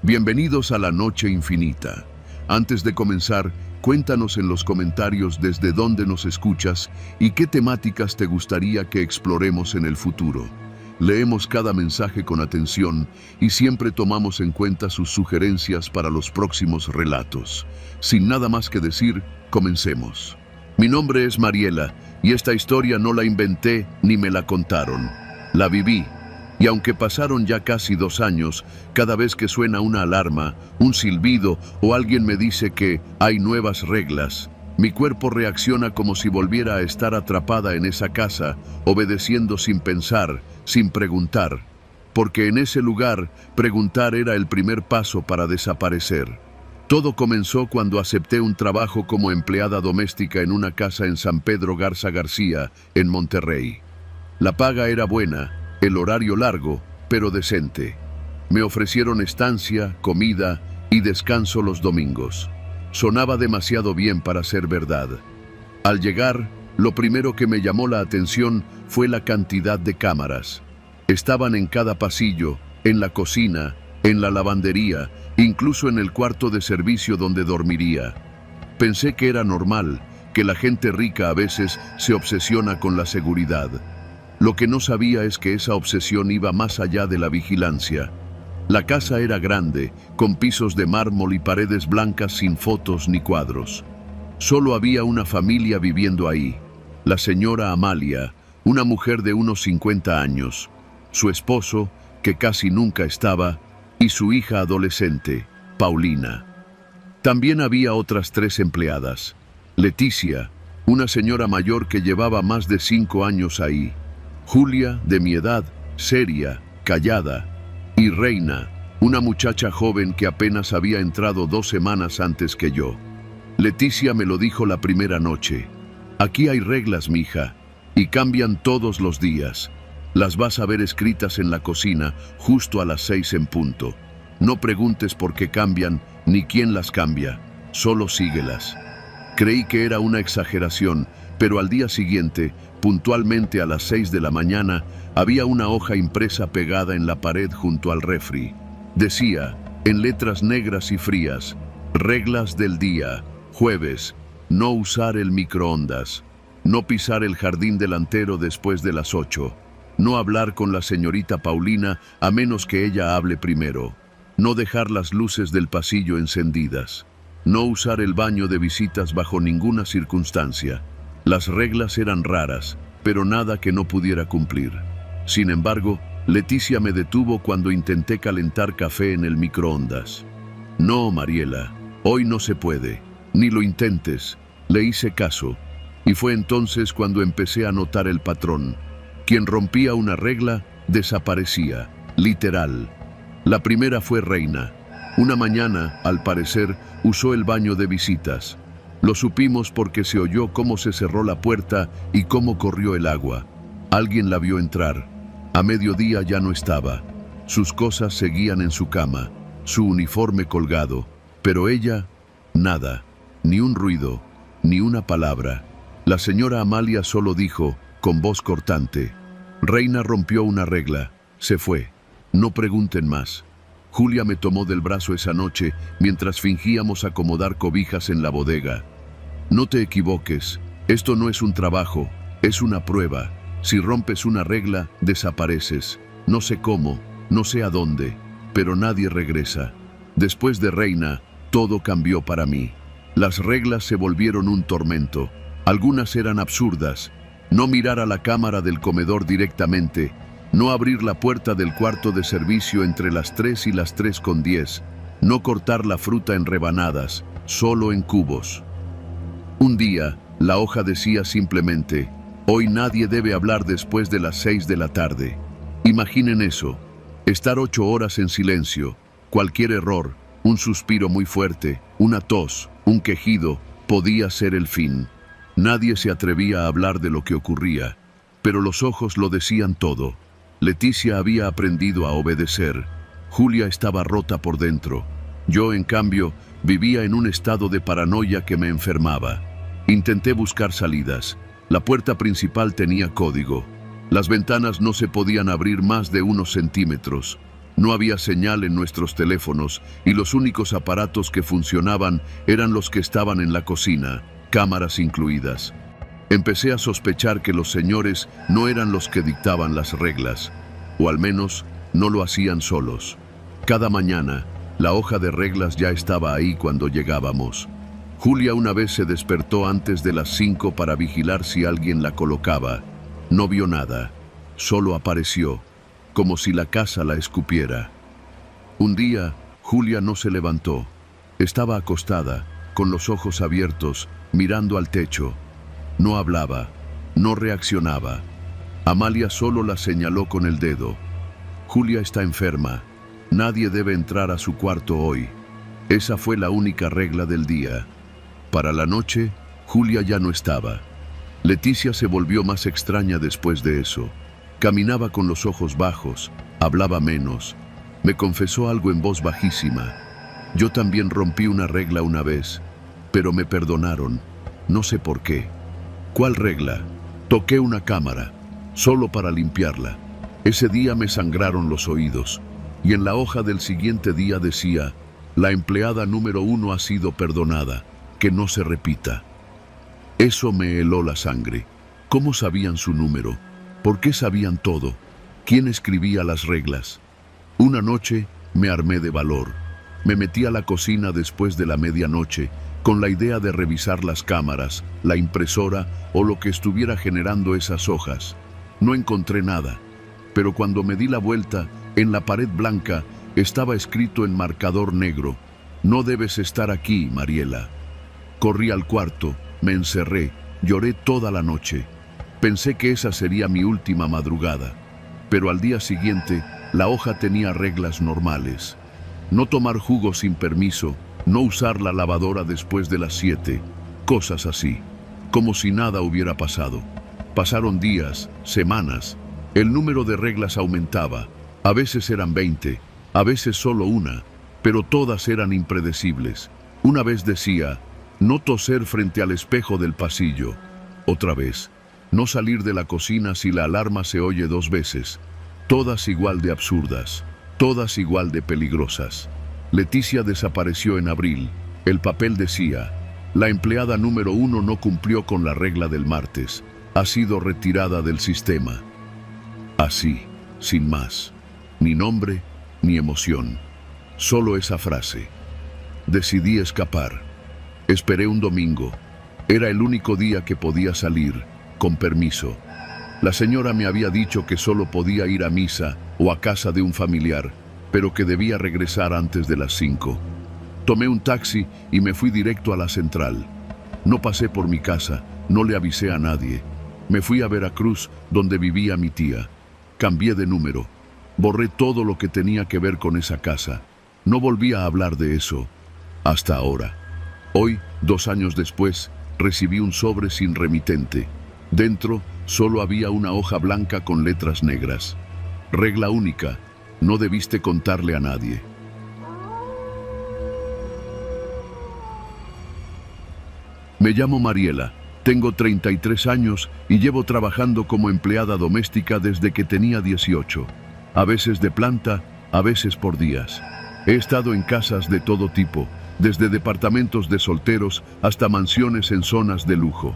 Bienvenidos a la Noche Infinita. Antes de comenzar, cuéntanos en los comentarios desde dónde nos escuchas y qué temáticas te gustaría que exploremos en el futuro. Leemos cada mensaje con atención y siempre tomamos en cuenta sus sugerencias para los próximos relatos. Sin nada más que decir, comencemos. Mi nombre es Mariela y esta historia no la inventé ni me la contaron. La viví. Y aunque pasaron ya casi 2 años, cada vez que suena una alarma, un silbido o alguien me dice que hay nuevas reglas, mi cuerpo reacciona como si volviera a estar atrapada en esa casa, obedeciendo sin pensar, sin preguntar. Porque en ese lugar, preguntar era el primer paso para desaparecer. Todo comenzó cuando acepté un trabajo como empleada doméstica en una casa en San Pedro Garza García, en Monterrey. La paga era buena, el horario largo, pero decente. Me ofrecieron estancia, comida y descanso los domingos. Sonaba demasiado bien para ser verdad. Al llegar, lo primero que me llamó la atención fue la cantidad de cámaras. Estaban en cada pasillo, en la cocina, en la lavandería, incluso en el cuarto de servicio donde dormiría. Pensé que era normal, que la gente rica a veces se obsesiona con la seguridad. Lo que no sabía es que esa obsesión iba más allá de la vigilancia. La casa era grande, con pisos de mármol y paredes blancas sin fotos ni cuadros. Solo había una familia viviendo ahí. La señora Amalia, una mujer de unos 50 años, su esposo, que casi nunca estaba, y su hija adolescente, Paulina. También había otras 3 empleadas. Leticia, una señora mayor que llevaba más de 5 años ahí. Julia, de mi edad, seria, callada, y Reina, una muchacha joven que apenas había entrado 2 semanas antes que yo. Leticia me lo dijo la primera noche. Aquí hay reglas, mija, y cambian todos los días. Las vas a ver escritas en la cocina, justo a las 6 en punto. No preguntes por qué cambian, ni quién las cambia, solo síguelas. Creí que era una exageración, pero al día siguiente, puntualmente a las 6 de la mañana, había una hoja impresa pegada en la pared junto al refri. Decía, en letras negras y frías, reglas del día, jueves, no usar el microondas, no pisar el jardín delantero después de las 8, no hablar con la señorita Paulina a menos que ella hable primero, no dejar las luces del pasillo encendidas, no usar el baño de visitas bajo ninguna circunstancia. Las reglas eran raras, pero nada que no pudiera cumplir. Sin embargo, Leticia me detuvo cuando intenté calentar café en el microondas. No, Mariela, hoy no se puede, ni lo intentes. Le hice caso, y fue entonces cuando empecé a notar el patrón. Quien rompía una regla, desaparecía, literal. La primera fue Reina. Una mañana, al parecer, usó el baño de visitas. Lo supimos porque se oyó cómo se cerró la puerta y cómo corrió el agua. Alguien la vio entrar. A mediodía ya no estaba. Sus cosas seguían en su cama, su uniforme colgado, pero ella, nada, ni un ruido, ni una palabra. La señora Amalia solo dijo, con voz cortante, Reina rompió una regla, se fue, no pregunten más. Julia me tomó del brazo esa noche mientras fingíamos acomodar cobijas en la bodega. No te equivoques, esto no es un trabajo, es una prueba. Si rompes una regla, desapareces. No sé cómo, no sé a dónde, pero nadie regresa. Después de Reina, todo cambió para mí. Las reglas se volvieron un tormento. Algunas eran absurdas. No mirar a la cámara del comedor directamente, no abrir la puerta del cuarto de servicio entre las 3 y las 3:10, no cortar la fruta en rebanadas, solo en cubos. Un día, la hoja decía simplemente, hoy nadie debe hablar después de las 6 de la tarde. Imaginen eso, estar 8 horas en silencio, cualquier error, un suspiro muy fuerte, una tos, un quejido, podía ser el fin. Nadie se atrevía a hablar de lo que ocurría, pero los ojos lo decían todo. Leticia había aprendido a obedecer. Julia estaba rota por dentro. Yo, en cambio, vivía en un estado de paranoia que me enfermaba. Intenté buscar salidas. La puerta principal tenía código. Las ventanas no se podían abrir más de unos centímetros. No había señal en nuestros teléfonos y los únicos aparatos que funcionaban eran los que estaban en la cocina, cámaras incluidas. Empecé a sospechar que los señores no eran los que dictaban las reglas, o al menos no lo hacían solos. Cada mañana, la hoja de reglas ya estaba ahí cuando llegábamos. Julia una vez se despertó antes de las 5 para vigilar si alguien la colocaba. No vio nada, solo apareció, como si la casa la escupiera. Un día, Julia no se levantó. Estaba acostada, con los ojos abiertos, mirando al techo. No hablaba, no reaccionaba. Amalia solo la señaló con el dedo. Julia está enferma. Nadie debe entrar a su cuarto hoy. Esa fue la única regla del día. Para la noche, Julia ya no estaba. Leticia se volvió más extraña después de eso. Caminaba con los ojos bajos, hablaba menos. Me confesó algo en voz bajísima. Yo también rompí una regla una vez, pero me perdonaron. No sé por qué. ¿Cuál regla? Toqué una cámara, solo para limpiarla. Ese día me sangraron los oídos, y en la hoja del siguiente día decía: la empleada número 1 ha sido perdonada, que no se repita. Eso me heló la sangre. ¿Cómo sabían su número? ¿Por qué sabían todo? ¿Quién escribía las reglas? Una noche me armé de valor. Me metí a la cocina después de la medianoche, con la idea de revisar las cámaras, la impresora o lo que estuviera generando esas hojas. No encontré nada, pero cuando me di la vuelta, en la pared blanca estaba escrito en marcador negro: no debes estar aquí, Mariela. Corrí al cuarto, me encerré, lloré toda la noche. Pensé que esa sería mi última madrugada, pero al día siguiente la hoja tenía reglas normales. No tomar jugo sin permiso, no usar la lavadora después de las 7, cosas así, como si nada hubiera pasado. Pasaron días, semanas, el número de reglas aumentaba, a veces eran 20, a veces solo una, pero todas eran impredecibles. Una vez decía: no toser frente al espejo del pasillo. Otra vez: no salir de la cocina si la alarma se oye 2 veces. Todas igual de absurdas, todas igual de peligrosas. Leticia desapareció en abril. El papel decía: la empleada número 1 no cumplió con la regla del martes. Ha sido retirada del sistema. Así, sin más. Ni nombre, ni emoción. Solo esa frase. Decidí escapar. Esperé un domingo. Era el único día que podía salir, con permiso. La señora me había dicho que solo podía ir a misa o a casa de un familiar, pero que debía regresar antes de las 5. Tomé un taxi y me fui directo a la central. No pasé por mi casa, no le avisé a nadie. Me fui a Veracruz, donde vivía mi tía. Cambié de número. Borré todo lo que tenía que ver con esa casa. No volví a hablar de eso, hasta ahora. Hoy, 2 años después, recibí un sobre sin remitente. Dentro solo había una hoja blanca con letras negras. Regla única: no debiste contarle a nadie. Me llamo Mariela, tengo 33 años y llevo trabajando como empleada doméstica desde que tenía 18. A veces de planta, a veces por días. He estado en casas de todo tipo, desde departamentos de solteros hasta mansiones en zonas de lujo.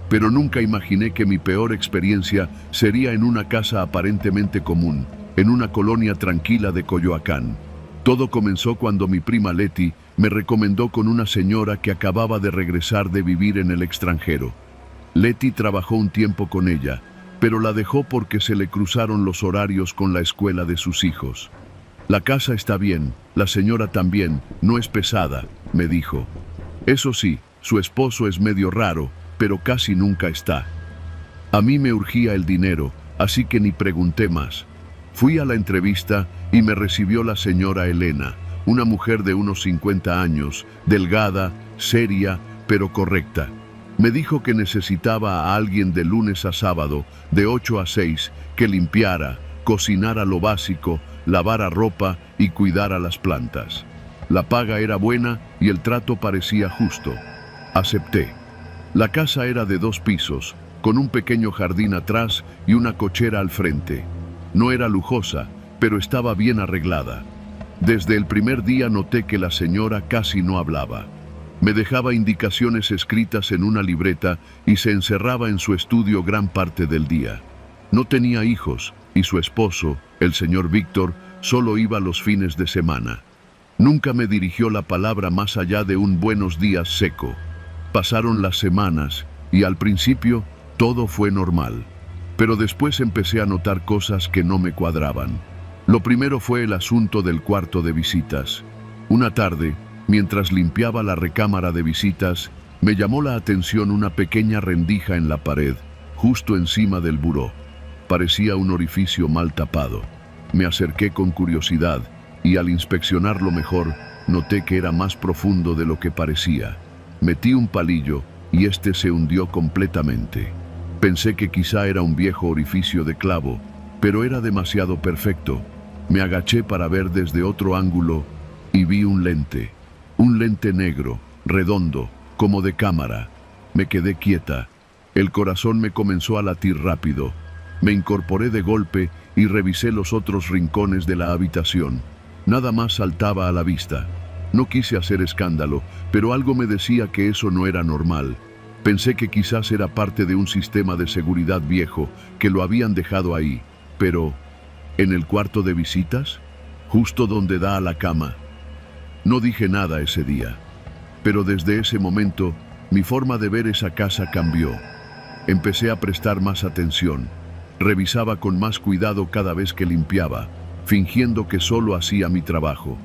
Pero nunca imaginé que mi peor experiencia sería en una casa aparentemente común, en una colonia tranquila de Coyoacán. Todo comenzó cuando mi prima Leti me recomendó con una señora que acababa de regresar de vivir en el extranjero. Leti trabajó un tiempo con ella, pero la dejó porque se le cruzaron los horarios con la escuela de sus hijos. La casa está bien, la señora también, no es pesada, me dijo. Eso sí, su esposo es medio raro, pero casi nunca está. A mí me urgía el dinero, así que ni pregunté más. Fui a la entrevista y me recibió la señora Elena, una mujer de unos 50 años, delgada, seria, pero correcta. Me dijo que necesitaba a alguien de lunes a sábado, de 8 a 6, que limpiara, cocinara lo básico, lavara ropa y cuidara las plantas. La paga era buena y el trato parecía justo. Acepté. La casa era de 2 pisos, con un pequeño jardín atrás y una cochera al frente. No era lujosa, pero estaba bien arreglada. Desde el primer día noté que la señora casi no hablaba. Me dejaba indicaciones escritas en una libreta y se encerraba en su estudio gran parte del día. No tenía hijos y su esposo, el señor Víctor, solo iba los fines de semana. Nunca me dirigió la palabra más allá de un buenos días seco. Pasaron las semanas y al principio todo fue normal. Pero después empecé a notar cosas que no me cuadraban. Lo primero fue el asunto del cuarto de visitas. Una tarde, mientras limpiaba la recámara de visitas, me llamó la atención una pequeña rendija en la pared, justo encima del buró. Parecía un orificio mal tapado. Me acerqué con curiosidad y al inspeccionarlo mejor, noté que era más profundo de lo que parecía. Metí un palillo y este se hundió completamente. Pensé que quizá era un viejo orificio de clavo, pero era demasiado perfecto. Me agaché para ver desde otro ángulo y vi un lente negro, redondo, como de cámara. Me quedé quieta. El corazón me comenzó a latir rápido. Me incorporé de golpe y revisé los otros rincones de la habitación. Nada más saltaba a la vista. No quise hacer escándalo, pero algo me decía que eso no era normal. Pensé que quizás era parte de un sistema de seguridad viejo, que lo habían dejado ahí. Pero, ¿en el cuarto de visitas? Justo donde da a la cama. No dije nada ese día. Pero desde ese momento, mi forma de ver esa casa cambió. Empecé a prestar más atención. Revisaba con más cuidado cada vez que limpiaba, fingiendo que solo hacía mi trabajo.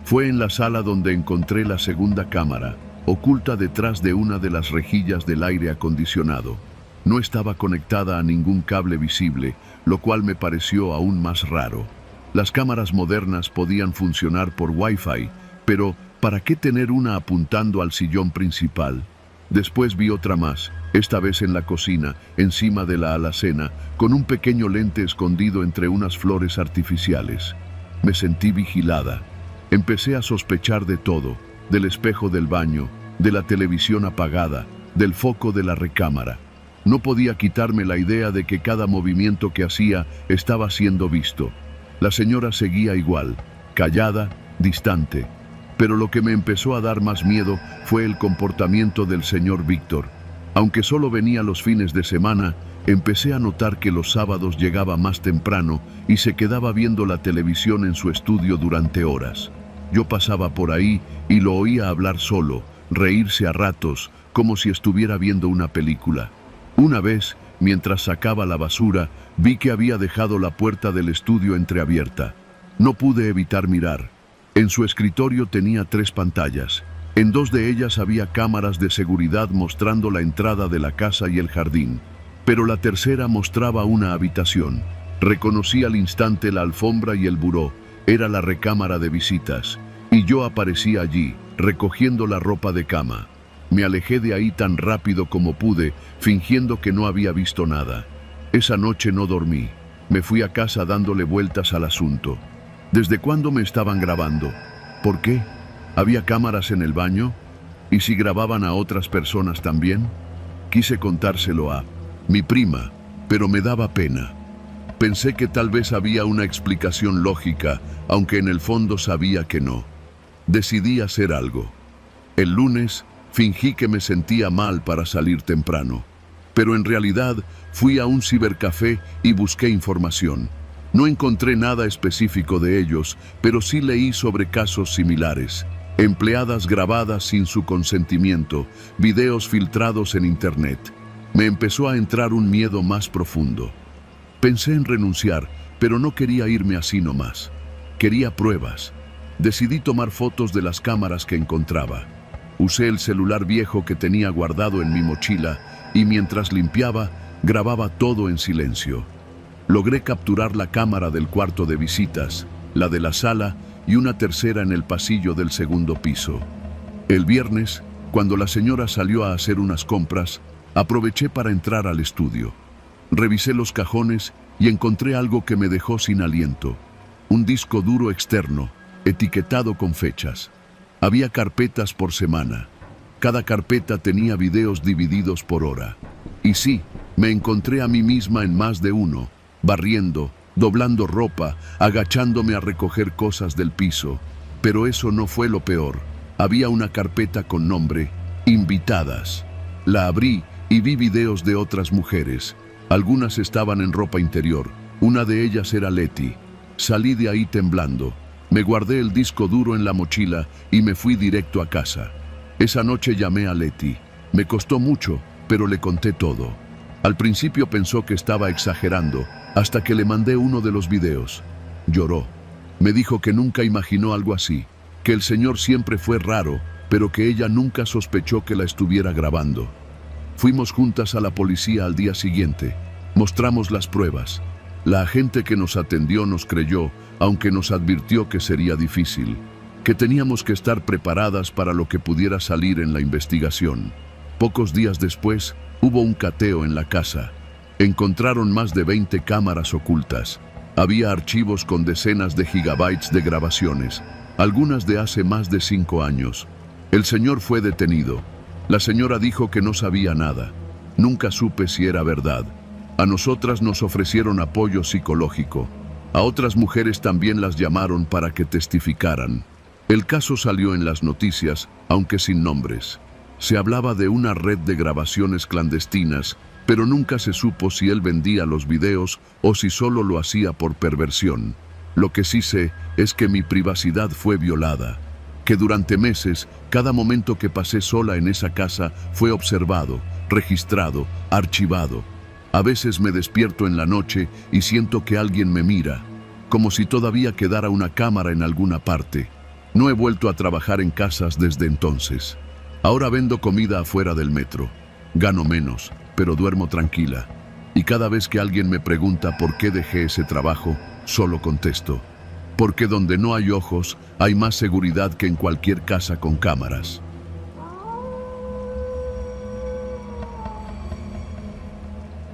Fue en la sala donde encontré la segunda cámara, oculta detrás de una de las rejillas del aire acondicionado. No estaba conectada a ningún cable visible, lo cual me pareció aún más raro. Las cámaras modernas podían funcionar por Wi-Fi, pero ¿para qué tener una apuntando al sillón principal? Después vi otra más, esta vez en la cocina, encima de la alacena, con un pequeño lente escondido entre unas flores artificiales. Me sentí vigilada. Empecé a sospechar de todo, del espejo del baño, de la televisión apagada, del foco de la recámara. No podía quitarme la idea de que cada movimiento que hacía estaba siendo visto. La señora seguía igual, callada, distante. Pero lo que me empezó a dar más miedo fue el comportamiento del señor Víctor. Aunque solo venía los fines de semana, empecé a notar que los sábados llegaba más temprano y se quedaba viendo la televisión en su estudio durante horas. Yo pasaba por ahí y lo oía hablar solo, reírse a ratos, como si estuviera viendo una película. Una vez, mientras sacaba la basura, vi que había dejado la puerta del estudio entreabierta. No pude evitar mirar. En su escritorio tenía 3 pantallas. En 2 de ellas había cámaras de seguridad mostrando la entrada de la casa y el jardín. Pero la tercera mostraba una habitación. Reconocí al instante la alfombra y el buró. Era la recámara de visitas. Y yo aparecí allí, recogiendo la ropa de cama. Me alejé de ahí tan rápido como pude, fingiendo que no había visto nada. Esa noche no dormí. Me fui a casa dándole vueltas al asunto. ¿Desde cuándo me estaban grabando? ¿Por qué? ¿Había cámaras en el baño? ¿Y si grababan a otras personas también? Quise contárselo a mi prima, pero me daba pena. Pensé que tal vez había una explicación lógica, aunque en el fondo sabía que no. Decidí hacer algo. El lunes fingí que me sentía mal para salir temprano, pero en realidad fui a un cibercafé y busqué información. No encontré nada específico de ellos, pero sí leí sobre casos similares. Empleadas grabadas sin su consentimiento, videos filtrados en internet. Me empezó a entrar un miedo más profundo. Pensé en renunciar, pero no quería irme así nomás. Quería pruebas. Decidí tomar fotos de las cámaras que encontraba. Usé el celular viejo que tenía guardado en mi mochila y mientras limpiaba, grababa todo en silencio. Logré capturar la cámara del cuarto de visitas, la de la sala y una tercera en el pasillo del segundo piso. El viernes, cuando la señora salió a hacer unas compras, aproveché para entrar al estudio. Revisé los cajones y encontré algo que me dejó sin aliento. Un disco duro externo, etiquetado con fechas. Había carpetas por semana. Cada carpeta tenía videos divididos por hora. Y sí, me encontré a mí misma en más de uno, barriendo, doblando ropa, agachándome a recoger cosas del piso. Pero eso no fue lo peor. Había una carpeta con nombre Invitadas. La abrí y vi videos de otras mujeres. Algunas estaban en ropa interior. Una de ellas era Leti. Salí de ahí temblando. Me guardé el disco duro en la mochila y me fui directo a casa. Esa noche llamé a Leti. Me costó mucho, pero le conté todo. Al principio pensó que estaba exagerando, hasta que le mandé uno de los videos. Lloró. Me dijo que nunca imaginó algo así, que el señor siempre fue raro, pero que ella nunca sospechó que la estuviera grabando. Fuimos juntas a la policía al día siguiente. Mostramos las pruebas. La agente que nos atendió nos creyó, aunque nos advirtió que sería difícil, que teníamos que estar preparadas para lo que pudiera salir en la investigación. Pocos días después, hubo un cateo en la casa. Encontraron más de 20 cámaras ocultas. Había archivos con decenas de gigabytes de grabaciones, algunas de hace más de 5 años. El señor fue detenido. La señora dijo que no sabía nada. Nunca supe si era verdad. A nosotras nos ofrecieron apoyo psicológico. A otras mujeres también las llamaron para que testificaran. El caso salió en las noticias, aunque sin nombres. Se hablaba de una red de grabaciones clandestinas, pero nunca se supo si él vendía los videos o si solo lo hacía por perversión. Lo que sí sé es que mi privacidad fue violada, que durante meses, cada momento que pasé sola en esa casa fue observado, registrado, archivado. A veces me despierto en la noche y siento que alguien me mira, como si todavía quedara una cámara en alguna parte. No he vuelto a trabajar en casas desde entonces. Ahora vendo comida afuera del metro. Gano menos, pero duermo tranquila. Y cada vez que alguien me pregunta por qué dejé ese trabajo, solo contesto: porque donde no hay ojos, hay más seguridad que en cualquier casa con cámaras.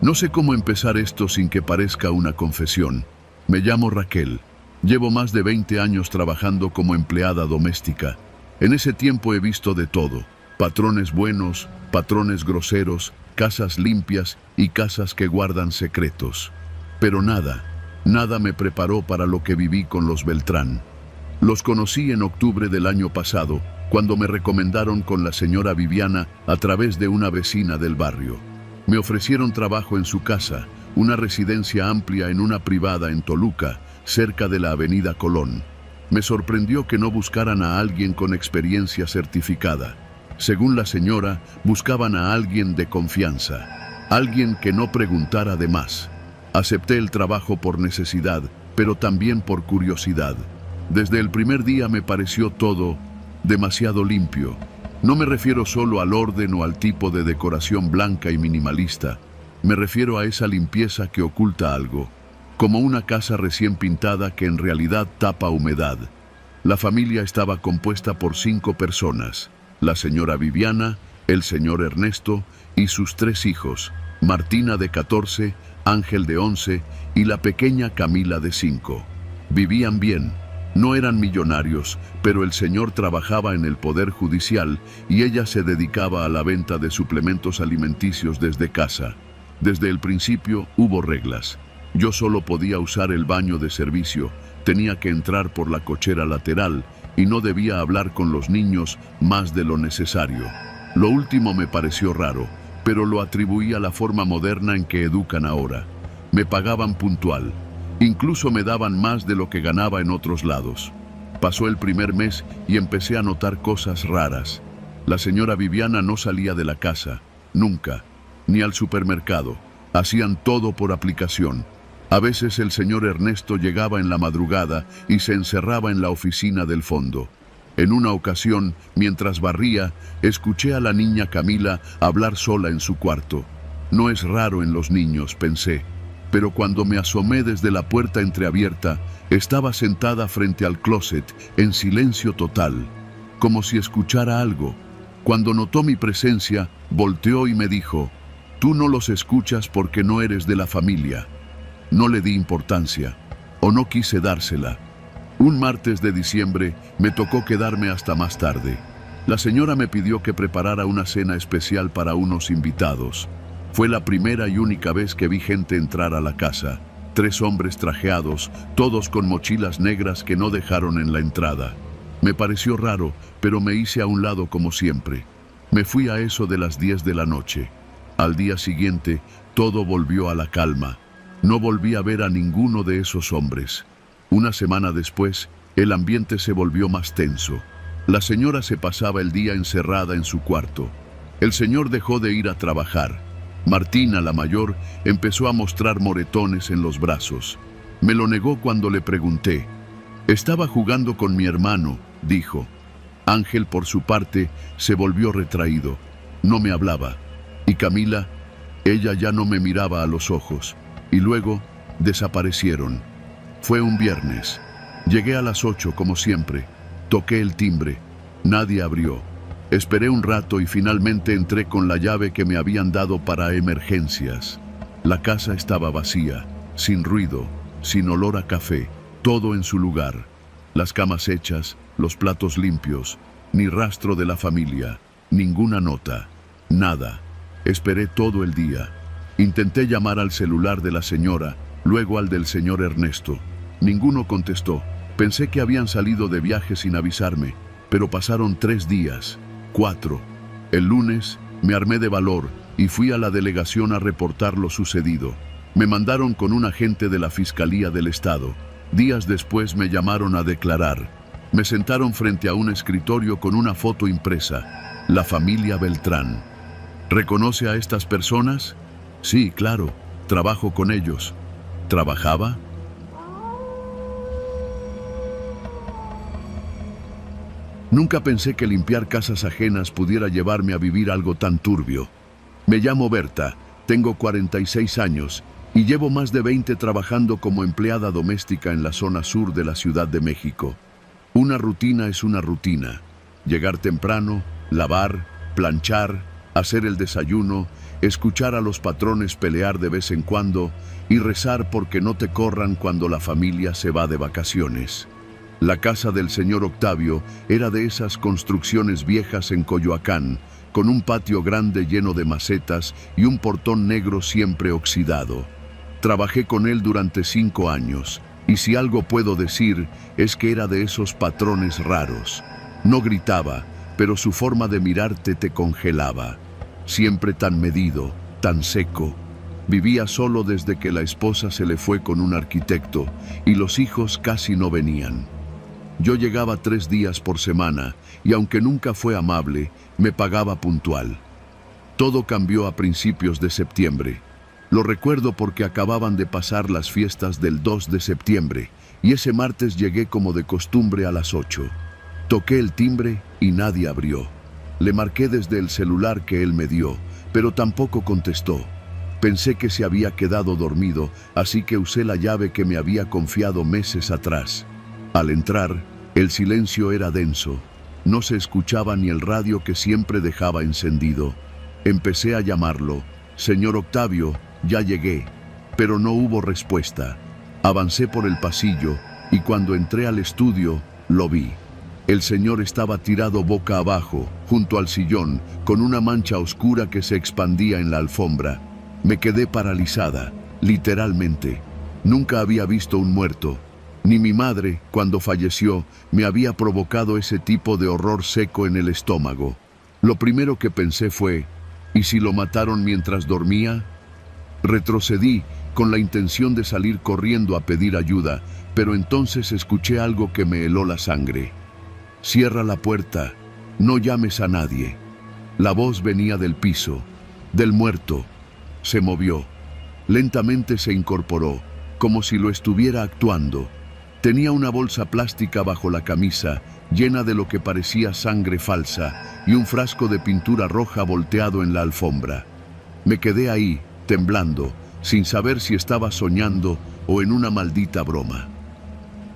No sé cómo empezar esto sin que parezca una confesión. Me llamo Raquel. Llevo más de 20 años trabajando como empleada doméstica. En ese tiempo he visto de todo: patrones buenos, patrones groseros, casas limpias y casas que guardan secretos. Pero nada me preparó para lo que viví con los Beltrán. Los conocí en octubre del año pasado, cuando me recomendaron con la señora Viviana a través de una vecina del barrio. Me ofrecieron trabajo en su casa, una residencia amplia en una privada en Toluca, cerca de la avenida Colón. Me sorprendió que no buscaran a alguien con experiencia certificada. Según la señora, buscaban a alguien de confianza, alguien que no preguntara de más. Acepté el trabajo por necesidad, pero también por curiosidad. Desde el primer día me pareció todo demasiado limpio. No me refiero solo al orden o al tipo de decoración blanca y minimalista. Me refiero a esa limpieza que oculta algo, como una casa recién pintada que en realidad tapa humedad. La familia estaba compuesta por 5 personas: la señora Viviana, el señor Ernesto y sus 3 hijos, Martina de 14, Ángel de 11 y la pequeña Camila de 5. Vivían bien. No eran millonarios, pero el señor trabajaba en el Poder Judicial y ella se dedicaba a la venta de suplementos alimenticios desde casa. Desde el principio hubo reglas. Yo solo podía usar el baño de servicio, tenía que entrar por la cochera lateral y no debía hablar con los niños más de lo necesario. Lo último me pareció raro, pero lo atribuí a la forma moderna en que educan ahora. Me pagaban puntual. Incluso me daban más de lo que ganaba en otros lados. Pasó el primer mes y empecé a notar cosas raras. La señora Viviana no salía de la casa, nunca, ni al supermercado. Hacían todo por aplicación. A veces el señor Ernesto llegaba en la madrugada y se encerraba en la oficina del fondo. En una ocasión, mientras barría, escuché a la niña Camila hablar sola en su cuarto. No es raro en los niños, pensé. Pero cuando me asomé desde la puerta entreabierta, estaba sentada frente al closet, en silencio total, como si escuchara algo. Cuando notó mi presencia, volteó y me dijo: «Tú no los escuchas porque no eres de la familia». No le di importancia, o no quise dársela. Un martes de diciembre me tocó quedarme hasta más tarde. La señora me pidió que preparara una cena especial para unos invitados. Fue la primera y única vez que vi gente entrar a la casa. 3 hombres trajeados, todos con mochilas negras que no dejaron en la entrada. Me pareció raro, pero me hice a un lado como siempre. Me fui a eso de las 10 de la noche. Al día siguiente, todo volvió a la calma. No volví a ver a ninguno de esos hombres. Una semana después, el ambiente se volvió más tenso. La señora se pasaba el día encerrada en su cuarto. El señor dejó de ir a trabajar. Martina, la mayor, empezó a mostrar moretones en los brazos. Me lo negó cuando le pregunté. Estaba jugando con mi hermano, dijo. Ángel, por su parte, se volvió retraído. No me hablaba. Y Camila, ella ya no me miraba a los ojos. Y luego, desaparecieron. Fue un viernes. Llegué a las 8, como siempre. Toqué el timbre. Nadie abrió. Esperé un rato y finalmente entré con la llave que me habían dado para emergencias. La casa estaba vacía, sin ruido, sin olor a café, todo en su lugar. Las camas hechas, los platos limpios, ni rastro de la familia, ninguna nota, nada. Esperé todo el día. Intenté llamar al celular de la señora, luego al del señor Ernesto. Ninguno contestó. Pensé que habían salido de viaje sin avisarme, pero pasaron 3 días, 4. El lunes me armé de valor y fui a la delegación a reportar lo sucedido. Me mandaron con un agente de la Fiscalía del Estado. Días después me llamaron a declarar. Me sentaron frente a un escritorio con una foto impresa. La familia Beltrán. ¿Reconoce a estas personas? Sí, claro. Trabajo con ellos. ¿Trabajaba? Nunca pensé que limpiar casas ajenas pudiera llevarme a vivir algo tan turbio. Me llamo Berta, tengo 46 años y llevo más de 20 trabajando como empleada doméstica en la zona sur de la Ciudad de México. Una rutina es una rutina. Llegar temprano, lavar, planchar, hacer el desayuno, escuchar a los patrones pelear de vez en cuando y rezar porque no te corran cuando la familia se va de vacaciones. La casa del señor Octavio era de esas construcciones viejas en Coyoacán, con un patio grande lleno de macetas y un portón negro siempre oxidado. Trabajé con él durante 5 años, y si algo puedo decir es que era de esos patrones raros. No gritaba, pero su forma de mirarte te congelaba. Siempre tan medido, tan seco. Vivía solo desde que la esposa se le fue con un arquitecto, y los hijos casi no venían. Yo llegaba 3 días por semana y aunque nunca fue amable, me pagaba puntual. Todo cambió a principios de septiembre. Lo recuerdo porque acababan de pasar las fiestas del 2 de septiembre y ese martes llegué como de costumbre a las 8. Toqué el timbre y nadie abrió. Le marqué desde el celular que él me dio, pero tampoco contestó. Pensé que se había quedado dormido, así que usé la llave que me había confiado meses atrás. Al entrar, el silencio era denso. No se escuchaba ni el radio que siempre dejaba encendido. Empecé a llamarlo. Señor Octavio, ya llegué. Pero no hubo respuesta. Avancé por el pasillo y cuando entré al estudio, lo vi. El señor estaba tirado boca abajo, junto al sillón, con una mancha oscura que se expandía en la alfombra. Me quedé paralizada, literalmente. Nunca había visto un muerto. Ni mi madre, cuando falleció, me había provocado ese tipo de horror seco en el estómago. Lo primero que pensé fue, ¿y si lo mataron mientras dormía? Retrocedí con la intención de salir corriendo a pedir ayuda, pero entonces escuché algo que me heló la sangre. Cierra la puerta, no llames a nadie. La voz venía del piso, del muerto. Se movió. Lentamente se incorporó, como si lo estuviera actuando. Tenía una bolsa plástica bajo la camisa, llena de lo que parecía sangre falsa, y un frasco de pintura roja volteado en la alfombra. Me quedé ahí, temblando, sin saber si estaba soñando o en una maldita broma.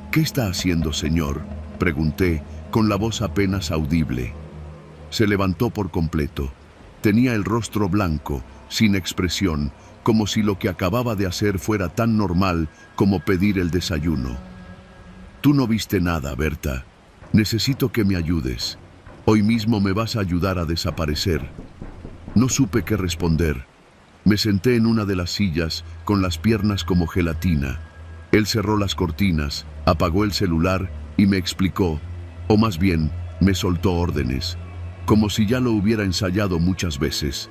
¿Qué está haciendo, señor?, pregunté, con la voz apenas audible. Se levantó por completo. Tenía el rostro blanco, sin expresión, como si lo que acababa de hacer fuera tan normal como pedir el desayuno. Tú no viste nada, Berta. Necesito que me ayudes. Hoy mismo me vas a ayudar a desaparecer. No supe qué responder. Me senté en una de las sillas, con las piernas como gelatina. Él cerró las cortinas, apagó el celular y me explicó, o más bien, me soltó órdenes, como si ya lo hubiera ensayado muchas veces.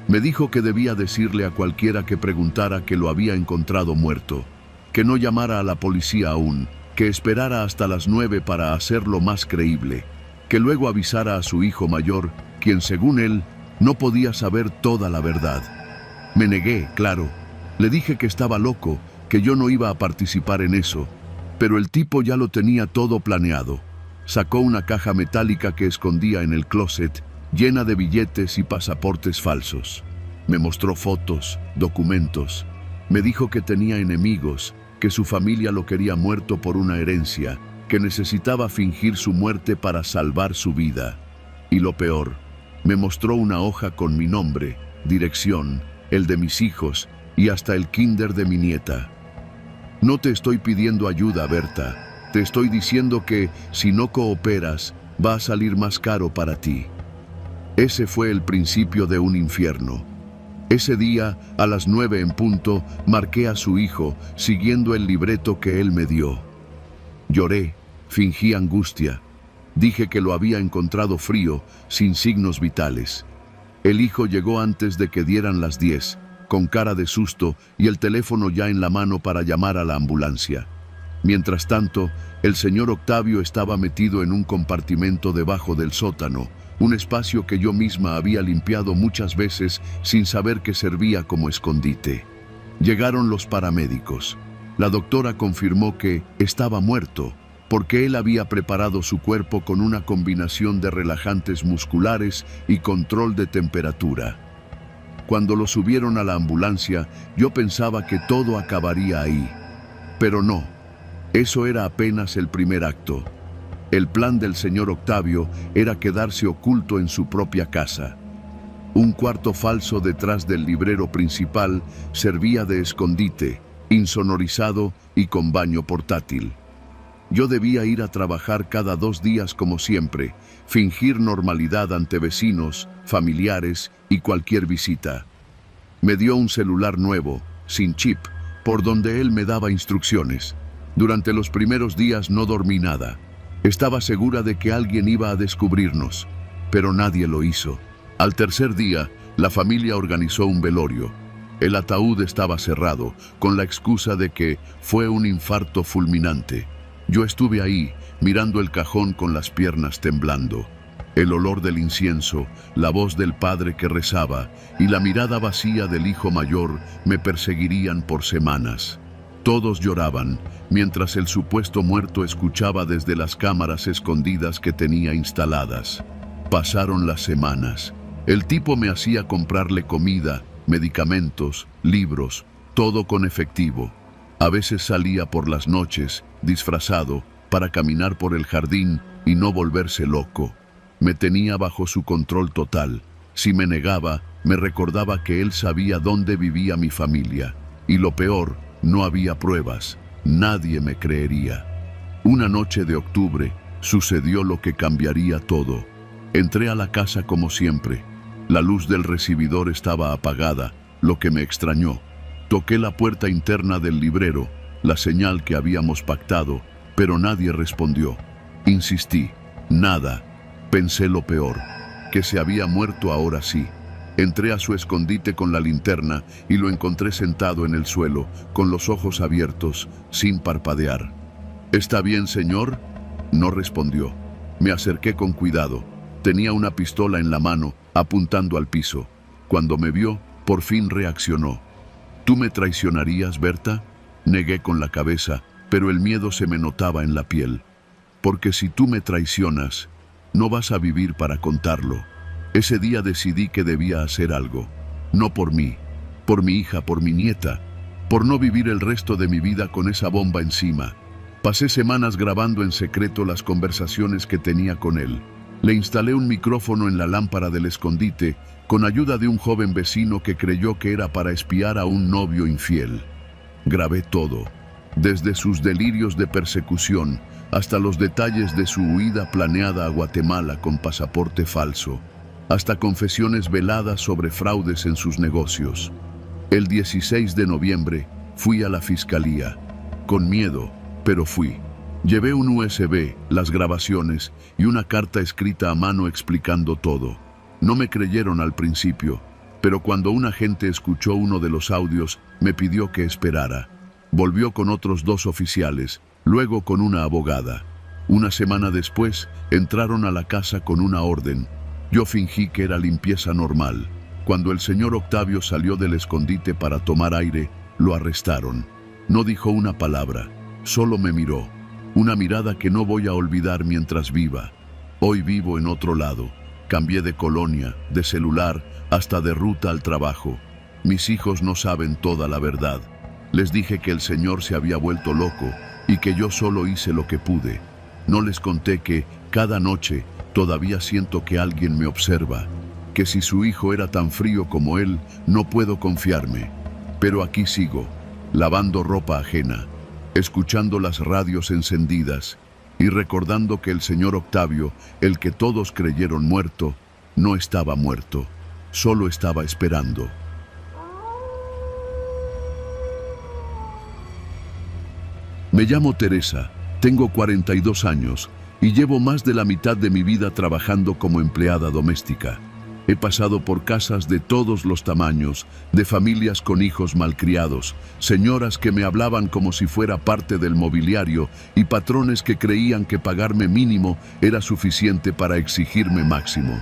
Me dijo que debía decirle a cualquiera que preguntara que lo había encontrado muerto, que no llamara a la policía aún, que esperara hasta las 9 para hacerlo más creíble, que luego avisara a su hijo mayor, quien según él, no podía saber toda la verdad. Me negué, claro. Le dije que estaba loco, que yo no iba a participar en eso, pero el tipo ya lo tenía todo planeado. Sacó una caja metálica que escondía en el closet, llena de billetes y pasaportes falsos. Me mostró fotos, documentos. Me dijo que tenía enemigos, que su familia lo quería muerto por una herencia, que necesitaba fingir su muerte para salvar su vida. Y lo peor, me mostró una hoja con mi nombre, dirección, el de mis hijos y hasta el kinder de mi nieta. No te estoy pidiendo ayuda, Berta. Te estoy diciendo que, si no cooperas, va a salir más caro para ti. Ese fue el principio de un infierno. Ese día, a las 9 en punto, marqué a su hijo, siguiendo el libreto que él me dio. Lloré, fingí angustia. Dije que lo había encontrado frío, sin signos vitales. El hijo llegó antes de que dieran las 10, con cara de susto y el teléfono ya en la mano para llamar a la ambulancia. Mientras tanto, el señor Octavio estaba metido en un compartimento debajo del sótano, un espacio que yo misma había limpiado muchas veces sin saber que servía como escondite. Llegaron los paramédicos. La doctora confirmó que estaba muerto, porque él había preparado su cuerpo con una combinación de relajantes musculares y control de temperatura. Cuando lo subieron a la ambulancia, yo pensaba que todo acabaría ahí. Pero no, eso era apenas el primer acto. El plan del señor Octavio era quedarse oculto en su propia casa. Un cuarto falso detrás del librero principal servía de escondite, insonorizado y con baño portátil. Yo debía ir a trabajar cada 2 días como siempre, fingir normalidad ante vecinos, familiares y cualquier visita. Me dio un celular nuevo, sin chip, por donde él me daba instrucciones. Durante los primeros días no dormí nada. Estaba segura de que alguien iba a descubrirnos, pero nadie lo hizo. Al tercer día, la familia organizó un velorio. El ataúd estaba cerrado, con la excusa de que fue un infarto fulminante. Yo estuve ahí, mirando el cajón con las piernas temblando. El olor del incienso, la voz del padre que rezaba y la mirada vacía del hijo mayor me perseguirían por semanas. Todos lloraban, mientras el supuesto muerto escuchaba desde las cámaras escondidas que tenía instaladas. Pasaron las semanas. El tipo me hacía comprarle comida, medicamentos, libros, todo con efectivo. A veces salía por las noches, disfrazado, para caminar por el jardín y no volverse loco. Me tenía bajo su control total. Si me negaba, me recordaba que él sabía dónde vivía mi familia. Y lo peor, no había pruebas. Nadie me creería. Una noche de octubre, sucedió lo que cambiaría todo. Entré a la casa como siempre. La luz del recibidor estaba apagada, lo que me extrañó. Toqué la puerta interna del librero, la señal que habíamos pactado, pero nadie respondió. Insistí. Nada. Pensé lo peor, que se había muerto ahora sí. Entré a su escondite con la linterna y lo encontré sentado en el suelo, con los ojos abiertos, sin parpadear. ¿Está bien, señor? No respondió. Me acerqué con cuidado. Tenía una pistola en la mano, apuntando al piso. Cuando me vio, por fin reaccionó. ¿Tú me traicionarías, Berta? Negué con la cabeza, pero el miedo se me notaba en la piel. Porque si tú me traicionas, no vas a vivir para contarlo. Ese día decidí que debía hacer algo. No por mí, por mi hija, por mi nieta, por no vivir el resto de mi vida con esa bomba encima. Pasé semanas grabando en secreto las conversaciones que tenía con él. Le instalé un micrófono en la lámpara del escondite con ayuda de un joven vecino que creyó que era para espiar a un novio infiel. Grabé todo, desde sus delirios de persecución hasta los detalles de su huida planeada a Guatemala con pasaporte falso, hasta confesiones veladas sobre fraudes en sus negocios. El 16 de noviembre fui a la fiscalía. Con miedo, pero fui. Llevé un USB, las grabaciones y una carta escrita a mano explicando todo. No me creyeron al principio, pero cuando un agente escuchó uno de los audios, me pidió que esperara. Volvió con otros 2 oficiales, luego con una abogada. Una semana después, entraron a la casa con una orden. Yo fingí que era limpieza normal. Cuando el señor Octavio salió del escondite para tomar aire, lo arrestaron. No dijo una palabra, solo me miró. Una mirada que no voy a olvidar mientras viva. Hoy vivo en otro lado. Cambié de colonia, de celular, hasta de ruta al trabajo. Mis hijos no saben toda la verdad. Les dije que el señor se había vuelto loco y que yo solo hice lo que pude. No les conté que, cada noche, todavía siento que alguien me observa, que si su hijo era tan frío como él, no puedo confiarme. Pero aquí sigo, lavando ropa ajena, escuchando las radios encendidas y recordando que el señor Octavio, el que todos creyeron muerto, no estaba muerto, solo estaba esperando. Me llamo Teresa, tengo 42 años y llevo más de la mitad de mi vida trabajando como empleada doméstica. He pasado por casas de todos los tamaños, de familias con hijos malcriados, señoras que me hablaban como si fuera parte del mobiliario y patrones que creían que pagarme mínimo era suficiente para exigirme máximo.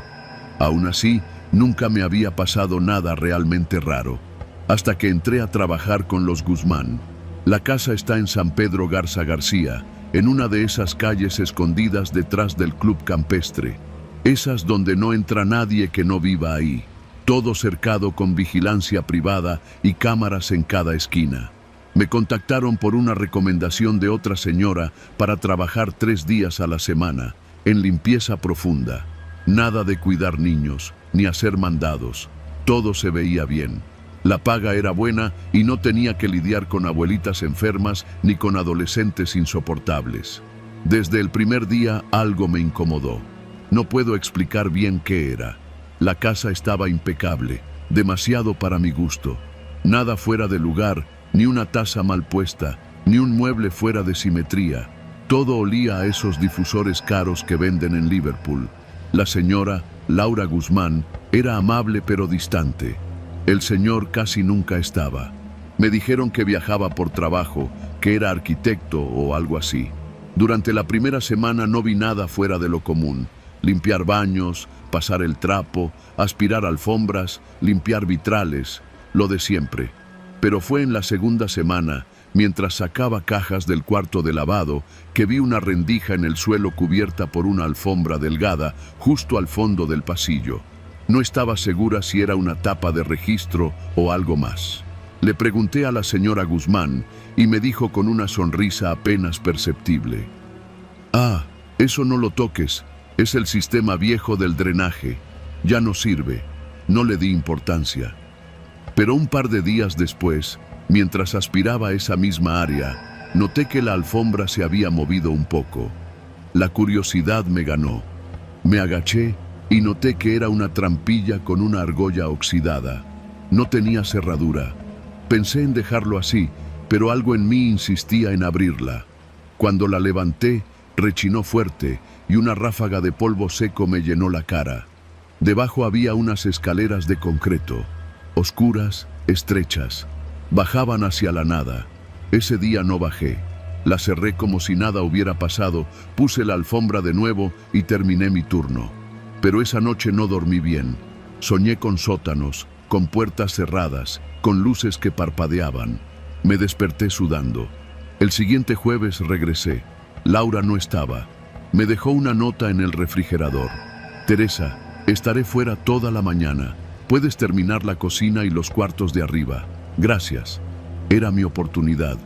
Aún así, nunca me había pasado nada realmente raro, hasta que entré a trabajar con los Guzmán. La casa está en San Pedro Garza García, en una de esas calles escondidas detrás del Club Campestre. Esas donde no entra nadie que no viva ahí. Todo cercado con vigilancia privada y cámaras en cada esquina. Me contactaron por una recomendación de otra señora para trabajar 3 días a la semana, en limpieza profunda. Nada de cuidar niños, ni hacer mandados. Todo se veía bien. La paga era buena y no tenía que lidiar con abuelitas enfermas ni con adolescentes insoportables. Desde el primer día algo me incomodó. No puedo explicar bien qué era. La casa estaba impecable, demasiado para mi gusto. Nada fuera de lugar, ni una taza mal puesta, ni un mueble fuera de simetría. Todo olía a esos difusores caros que venden en Liverpool. La señora, Laura Guzmán, era amable pero distante. El señor casi nunca estaba. Me dijeron que viajaba por trabajo, que era arquitecto o algo así. Durante la primera semana no vi nada fuera de lo común. Limpiar baños, pasar el trapo, aspirar alfombras, limpiar vitrales, lo de siempre. Pero fue en la segunda semana, mientras sacaba cajas del cuarto de lavado, que vi una rendija en el suelo cubierta por una alfombra delgada, justo al fondo del pasillo. No estaba segura si era una tapa de registro o algo más. Le pregunté a la señora Guzmán y me dijo con una sonrisa apenas perceptible: «Ah, eso no lo toques. Es el sistema viejo del drenaje. Ya no sirve». No le di importancia. Pero un par de días después, mientras aspiraba esa misma área, noté que la alfombra se había movido un poco. La curiosidad me ganó. Me agaché y noté que era una trampilla con una argolla oxidada. No tenía cerradura. Pensé en dejarlo así, pero algo en mí insistía en abrirla. Cuando la levanté, rechinó fuerte y una ráfaga de polvo seco me llenó la cara. Debajo había unas escaleras de concreto, oscuras, estrechas. Bajaban hacia la nada. Ese día no bajé. La cerré como si nada hubiera pasado, puse la alfombra de nuevo y terminé mi turno. Pero esa noche no dormí bien. Soñé con sótanos, con puertas cerradas, con luces que parpadeaban. Me desperté sudando. El siguiente jueves regresé. Laura no estaba. Me dejó una nota en el refrigerador: «Teresa, estaré fuera toda la mañana. Puedes terminar la cocina y los cuartos de arriba. Gracias». Era mi oportunidad.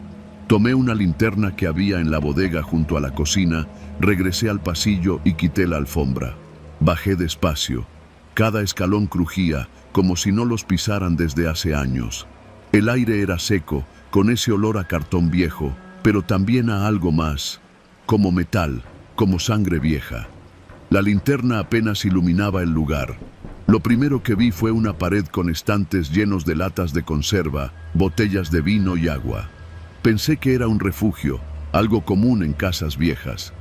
Tomé una linterna que había en la bodega junto a la cocina, regresé al pasillo y quité la alfombra. Bajé despacio. Cada escalón crujía, como si no los pisaran desde hace años. El aire era seco, con ese olor a cartón viejo, pero también a algo más, como metal, como sangre vieja. La linterna apenas iluminaba el lugar. Lo primero que vi fue una pared con estantes llenos de latas de conserva, botellas de vino y agua. Pensé que era un refugio, algo común en casas viejas.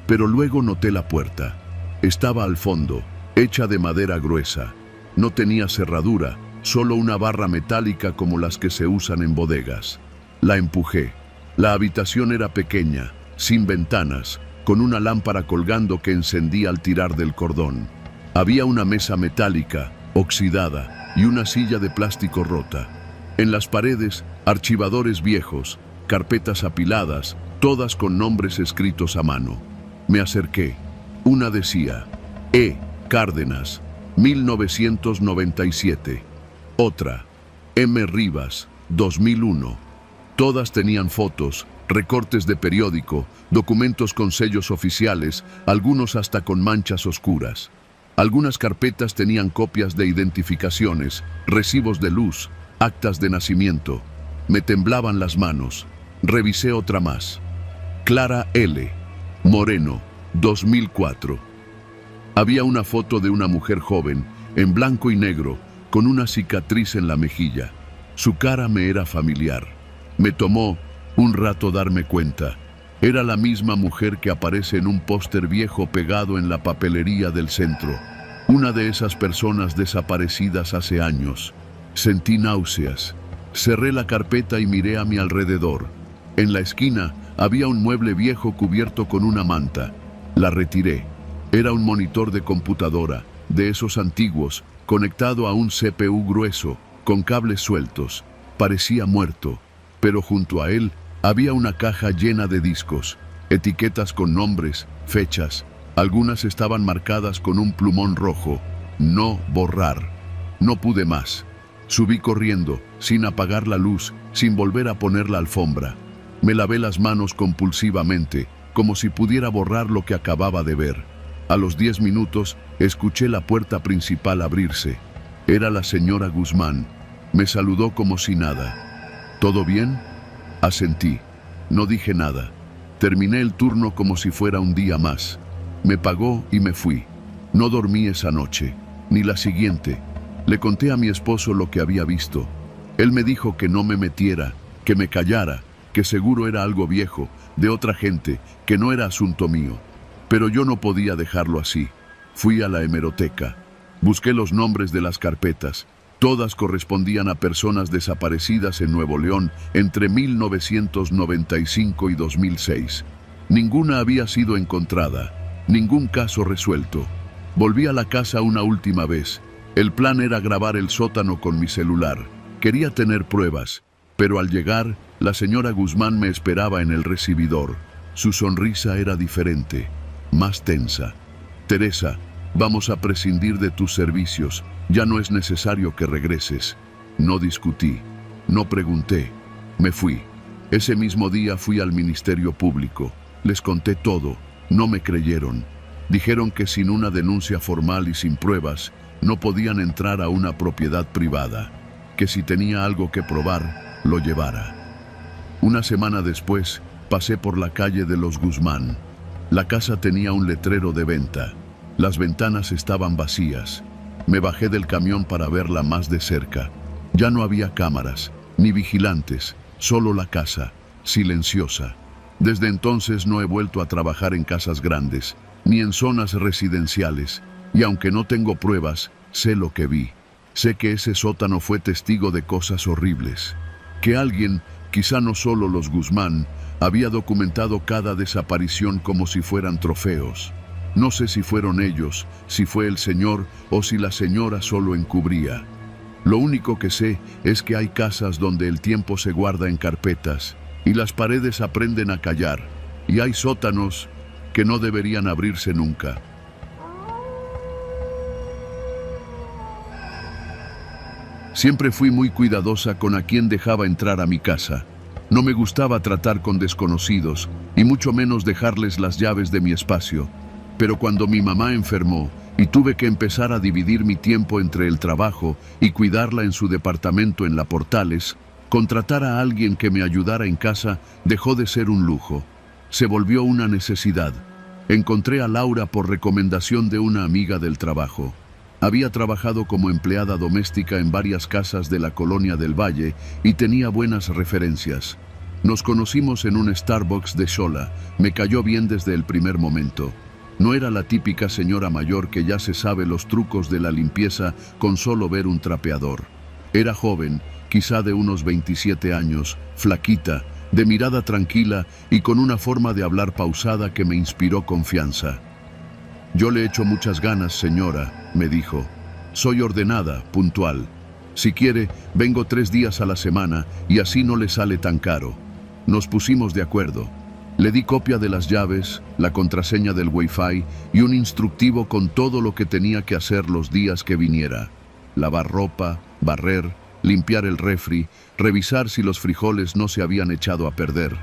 Pero luego noté la puerta. Estaba al fondo, hecha de madera gruesa. No tenía cerradura, solo una barra metálica como las que se usan en bodegas. La empujé. La habitación era pequeña, sin ventanas, con una lámpara colgando que encendía al tirar del cordón. Había una mesa metálica, oxidada, y una silla de plástico rota. En las paredes, archivadores viejos, carpetas apiladas, todas con nombres escritos a mano. Me acerqué. Una decía, E. Cárdenas, 1997. Otra, M. Rivas, 2001. Todas tenían fotos, recortes de periódico, documentos con sellos oficiales, algunos hasta con manchas oscuras. Algunas carpetas tenían copias de identificaciones, recibos de luz, actas de nacimiento. Me temblaban las manos. Revisé otra más. Clara L. Moreno, 2004. Había una foto de una mujer joven, en blanco y negro, con una cicatriz en la mejilla. Su cara me era familiar. Me tomó un rato darme cuenta. Era la misma mujer que aparece en un póster viejo pegado en la papelería del centro. Una de esas personas desaparecidas hace años. Sentí náuseas. Cerré la carpeta y miré a mi alrededor. En la esquina había un mueble viejo cubierto con una manta. La retiré. Era un monitor de computadora, de esos antiguos, conectado a un CPU grueso, con cables sueltos. Parecía muerto, pero junto a él había una caja llena de discos, etiquetas con nombres, fechas. Algunas estaban marcadas con un plumón rojo. No borrar. No pude más. Subí corriendo, sin apagar la luz, sin volver a poner la alfombra. Me lavé las manos compulsivamente, como si pudiera borrar lo que acababa de ver. A los 10 minutos, escuché la puerta principal abrirse. Era la señora Guzmán. Me saludó como si nada. ¿Todo bien? Asentí. No dije nada. Terminé el turno como si fuera un día más. Me pagó y me fui. No dormí esa noche, ni la siguiente. Le conté a mi esposo lo que había visto. Él me dijo que no me metiera, que me callara, que seguro era algo viejo, de otra gente, que no era asunto mío. Pero yo no podía dejarlo así. Fui a la hemeroteca. Busqué los nombres de las carpetas. Todas correspondían a personas desaparecidas en Nuevo León entre 1995 y 2006. Ninguna había sido encontrada, ningún caso resuelto. Volví a la casa una última vez. El plan era grabar el sótano con mi celular. Quería tener pruebas, pero al llegar, la señora Guzmán me esperaba en el recibidor. Su sonrisa era diferente, más tensa. Teresa, vamos a prescindir de tus servicios. Ya no es necesario que regreses. No discutí, no pregunté. Me fui. Ese mismo día fui al Ministerio Público. Les conté todo. No me creyeron. Dijeron que sin una denuncia formal y sin pruebas, no podían entrar a una propiedad privada. Que si tenía algo que probar, lo llevara. Una semana después, pasé por la calle de los Guzmán. La casa tenía un letrero de venta. Las ventanas estaban vacías. Me bajé del camión para verla más de cerca. Ya no había cámaras, ni vigilantes, solo la casa, silenciosa. Desde entonces no he vuelto a trabajar en casas grandes, ni en zonas residenciales, y aunque no tengo pruebas, sé lo que vi. Sé que ese sótano fue testigo de cosas horribles. Que alguien, quizá no solo los Guzmán, había documentado cada desaparición como si fueran trofeos. No sé si fueron ellos, si fue el señor o si la señora solo encubría. Lo único que sé es que hay casas donde el tiempo se guarda en carpetas y las paredes aprenden a callar, y hay sótanos que no deberían abrirse nunca. Siempre fui muy cuidadosa con a quién dejaba entrar a mi casa. No me gustaba tratar con desconocidos y mucho menos dejarles las llaves de mi espacio. Pero cuando mi mamá enfermó y tuve que empezar a dividir mi tiempo entre el trabajo y cuidarla en su departamento en La Portales, contratar a alguien que me ayudara en casa dejó de ser un lujo. Se volvió una necesidad. Encontré a Laura por recomendación de una amiga del trabajo. Había trabajado como empleada doméstica en varias casas de la colonia del Valle y tenía buenas referencias. Nos conocimos en un Starbucks de Xola. Me cayó bien desde el primer momento. No era la típica señora mayor que ya se sabe los trucos de la limpieza con solo ver un trapeador. Era joven, quizá de unos 27 años, flaquita, de mirada tranquila y con una forma de hablar pausada que me inspiró confianza. «Yo le echo muchas ganas, señora», me dijo. «Soy ordenada, puntual. Si quiere, vengo 3 días a la semana y así no le sale tan caro». Nos pusimos de acuerdo. Le di copia de las llaves, la contraseña del Wi-Fi y un instructivo con todo lo que tenía que hacer los días que viniera. Lavar ropa, barrer, limpiar el refri, revisar si los frijoles no se habían echado a perder.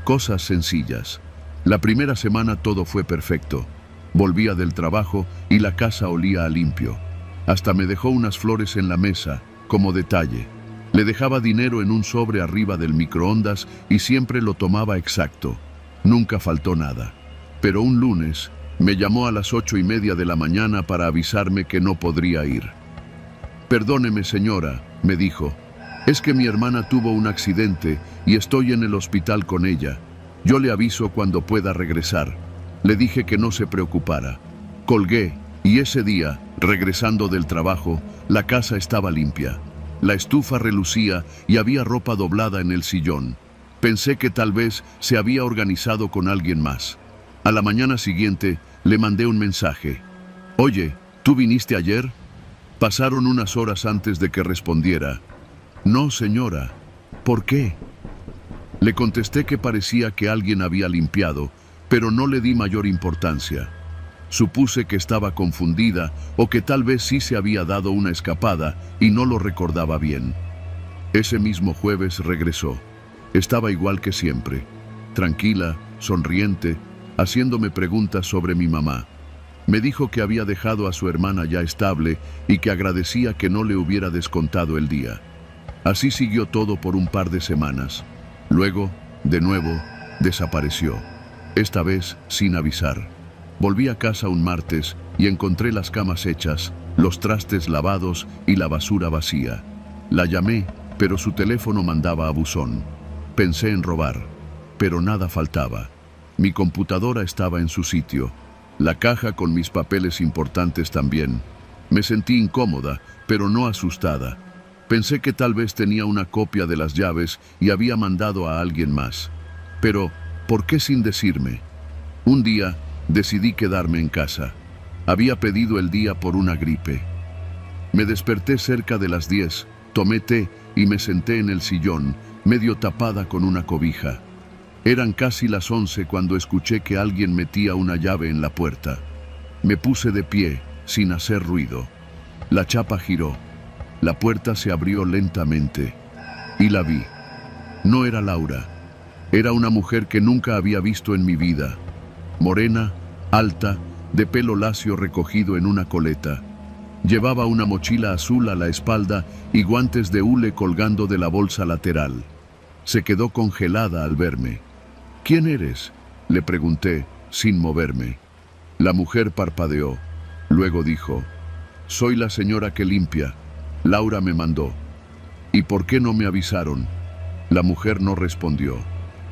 Cosas sencillas. La primera semana todo fue perfecto. Volvía del trabajo y la casa olía a limpio. Hasta me dejó unas flores en la mesa, como detalle. Le dejaba dinero en un sobre arriba del microondas y siempre lo tomaba exacto. Nunca faltó nada. Pero un lunes me llamó a las 8:30 de la mañana para avisarme que no podría ir. «Perdóneme, señora», me dijo. «Es que mi hermana tuvo un accidente y estoy en el hospital con ella. Yo le aviso cuando pueda regresar». Le dije que no se preocupara. Colgué y ese día, regresando del trabajo, la casa estaba limpia. La estufa relucía y había ropa doblada en el sillón. Pensé que tal vez se había organizado con alguien más. A la mañana siguiente le mandé un mensaje. «Oye, ¿tú viniste ayer?» Pasaron unas horas antes de que respondiera. «No, señora». «¿Por qué?» Le contesté que parecía que alguien había limpiado, pero no le di mayor importancia. Supuse que estaba confundida o que tal vez sí se había dado una escapada y no lo recordaba bien. Ese mismo jueves regresó. Estaba igual que siempre, tranquila, sonriente, haciéndome preguntas sobre mi mamá. Me dijo que había dejado a su hermana ya estable y que agradecía que no le hubiera descontado el día. Así siguió todo por un par de semanas. Luego, de nuevo, desapareció. Esta vez sin avisar. Volví a casa un martes y encontré las camas hechas, los trastes lavados y la basura vacía. La llamé, pero su teléfono mandaba a buzón. Pensé en robar, pero nada faltaba. Mi computadora estaba en su sitio, la caja con mis papeles importantes también. Me sentí incómoda, pero no asustada. Pensé que tal vez tenía una copia de las llaves y había mandado a alguien más. Pero, ¿por qué sin decirme? Un día, decidí quedarme en casa. Había pedido el día por una gripe. Me desperté cerca de las 10, tomé té y me senté en el sillón, medio tapada con una cobija. Eran casi las 11 cuando escuché que alguien metía una llave en la puerta. Me puse de pie, sin hacer ruido. La chapa giró. La puerta se abrió lentamente. Y la vi. No era Laura. Era una mujer que nunca había visto en mi vida. Morena, alta, de pelo lacio recogido en una coleta. Llevaba una mochila azul a la espalda y guantes de hule colgando de la bolsa lateral. Se quedó congelada al verme. «¿Quién eres?», le pregunté, sin moverme. La mujer parpadeó. Luego dijo: «Soy la señora que limpia. Laura me mandó». «¿Y por qué no me avisaron?». La mujer no respondió.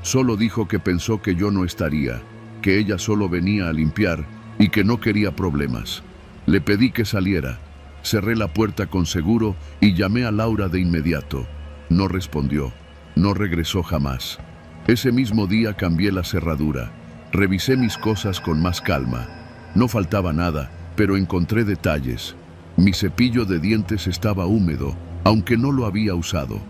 Solo dijo que pensó que yo no estaría, que ella solo venía a limpiar y que no quería problemas. Le pedí que saliera. Cerré la puerta con seguro y llamé a Laura de inmediato. No respondió. No regresó jamás. Ese mismo día cambié la cerradura. Revisé mis cosas con más calma. No faltaba nada, pero encontré detalles. Mi cepillo de dientes estaba húmedo, aunque no lo había usado.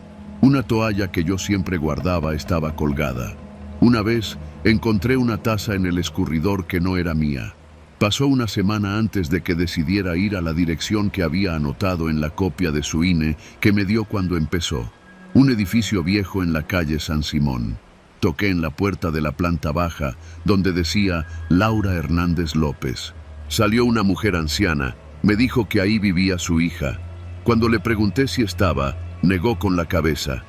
Una toalla que yo siempre guardaba estaba colgada. Una vez encontré una taza en el escurridor que no era mía. Pasó una semana antes de que decidiera ir a la dirección que había anotado en la copia de su INE que me dio cuando empezó. Un edificio viejo en la calle San Simón. Toqué en la puerta de la planta baja, donde decía Laura Hernández López. Salió una mujer anciana. Me dijo que ahí vivía su hija. Cuando le pregunté si estaba, negó con la cabeza.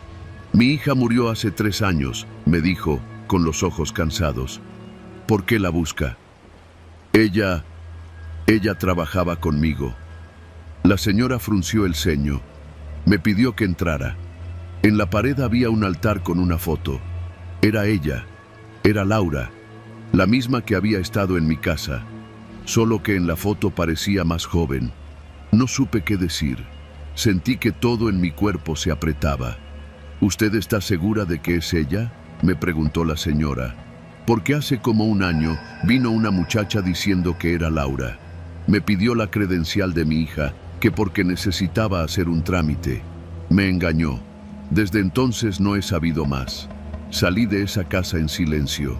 Mi hija murió hace 3 años, me dijo, con los ojos cansados. ¿Por qué la busca? Ella trabajaba conmigo. La señora frunció el ceño. Me pidió que entrara. En la pared había un altar con una foto. Era ella. Era Laura. La misma que había estado en mi casa. Solo que en la foto parecía más joven. No supe qué decir. Sentí que todo en mi cuerpo se apretaba. ¿Usted está segura de que es ella?, me preguntó la señora. Porque hace como un año vino una muchacha diciendo que era Laura. Me pidió la credencial de mi hija, que porque necesitaba hacer un trámite. Me engañó. Desde entonces no he sabido más. Salí de esa casa en silencio.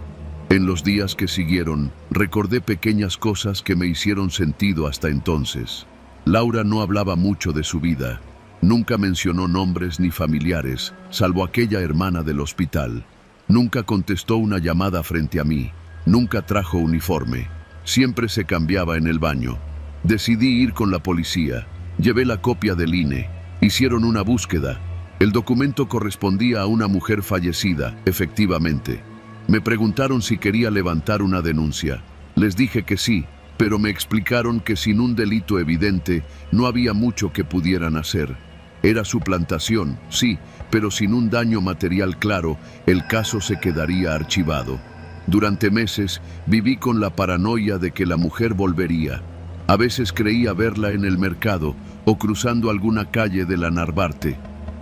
En los días que siguieron, recordé pequeñas cosas que me hicieron sentido hasta entonces. Laura no hablaba mucho de su vida. Nunca mencionó nombres ni familiares, salvo aquella hermana del hospital. Nunca contestó una llamada frente a mí. Nunca trajo uniforme. Siempre se cambiaba en el baño. Decidí ir con la policía. Llevé la copia del INE. Hicieron una búsqueda. El documento correspondía a una mujer fallecida, efectivamente. Me preguntaron si quería levantar una denuncia. Les dije que sí, pero me explicaron que sin un delito evidente no había mucho que pudieran hacer. Era suplantación, sí, pero sin un daño material claro, el caso se quedaría archivado. Durante meses viví con la paranoia de que la mujer volvería. A veces creía verla en el mercado o cruzando alguna calle de la Narvarte,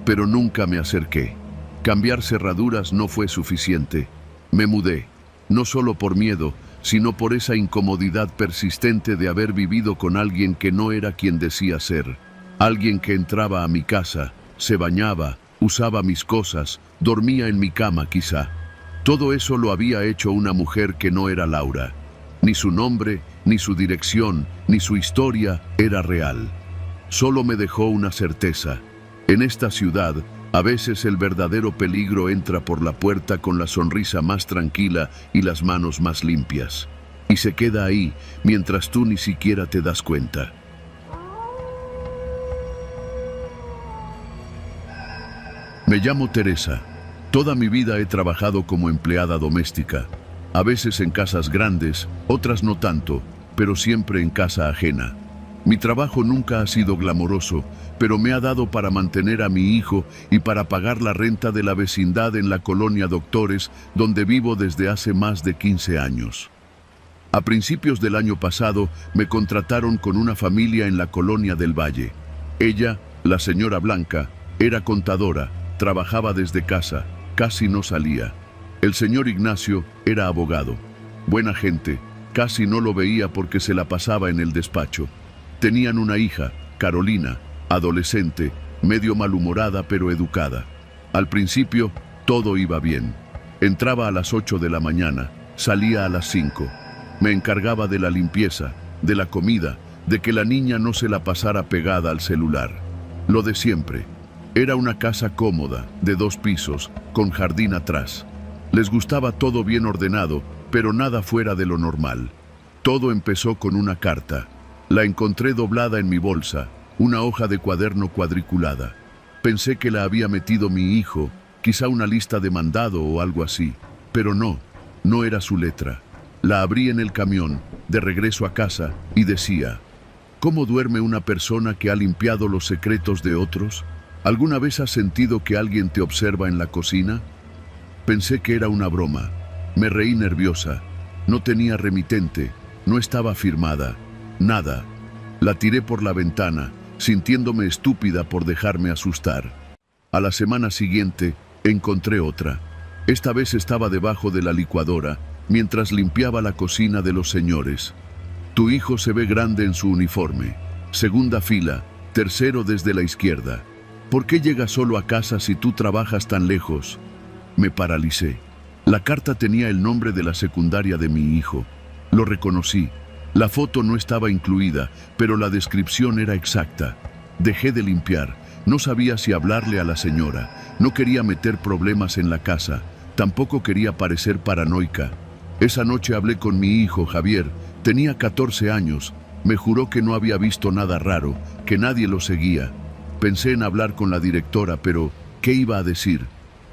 pero nunca me acerqué. Cambiar cerraduras no fue suficiente. Me mudé, no solo por miedo, sino por esa incomodidad persistente de haber vivido con alguien que no era quien decía ser. Alguien que entraba a mi casa, se bañaba, usaba mis cosas, dormía en mi cama quizá. Todo eso lo había hecho una mujer que no era Laura. Ni su nombre, ni su dirección, ni su historia era real. Solo me dejó una certeza. En esta ciudad, a veces el verdadero peligro entra por la puerta con la sonrisa más tranquila y las manos más limpias. Y se queda ahí, mientras tú ni siquiera te das cuenta. Me llamo Teresa. Toda mi vida he trabajado como empleada doméstica. A veces en casas grandes, otras no tanto, pero siempre en casa ajena. Mi trabajo nunca ha sido glamoroso, pero me ha dado para mantener a mi hijo y para pagar la renta de la vecindad en la colonia Doctores, donde vivo desde hace más de 15 años. A principios del año pasado me contrataron con una familia en la colonia del Valle. Ella, la señora Blanca, era contadora, trabajaba desde casa, casi no salía. El señor Ignacio era abogado. Buena gente, casi no lo veía porque se la pasaba en el despacho. Tenían una hija, Carolina, adolescente, medio malhumorada pero educada. Al principio, todo iba bien. Entraba a las 8 de la mañana, salía a las 5. Me encargaba de la limpieza, de la comida, de que la niña no se la pasara pegada al celular. Lo de siempre. Era una casa cómoda, de 2 pisos, con jardín atrás. Les gustaba todo bien ordenado, pero nada fuera de lo normal. Todo empezó con una carta. La encontré doblada en mi bolsa, una hoja de cuaderno cuadriculada. Pensé que la había metido mi hijo, quizá una lista de mandado o algo así. Pero no era su letra. La abrí en el camión, de regreso a casa, y decía: ¿cómo duerme una persona que ha limpiado los secretos de otros? ¿Alguna vez has sentido que alguien te observa en la cocina? Pensé que era una broma. Me reí nerviosa. No tenía remitente, no estaba firmada. Nada. La tiré por la ventana, sintiéndome estúpida por dejarme asustar. A la semana siguiente, encontré otra. Esta vez estaba debajo de la licuadora, mientras limpiaba la cocina de los señores. Tu hijo se ve grande en su uniforme. Segunda fila, tercero desde la izquierda. ¿Por qué llegas solo a casa si tú trabajas tan lejos? Me paralicé. La carta tenía el nombre de la secundaria de mi hijo. Lo reconocí. La foto no estaba incluida, pero la descripción era exacta. Dejé de limpiar. No sabía si hablarle a la señora. No quería meter problemas en la casa. Tampoco quería parecer paranoica. Esa noche hablé con mi hijo, Javier. Tenía 14 años. Me juró que no había visto nada raro, que nadie lo seguía. Pensé en hablar con la directora, pero ¿qué iba a decir?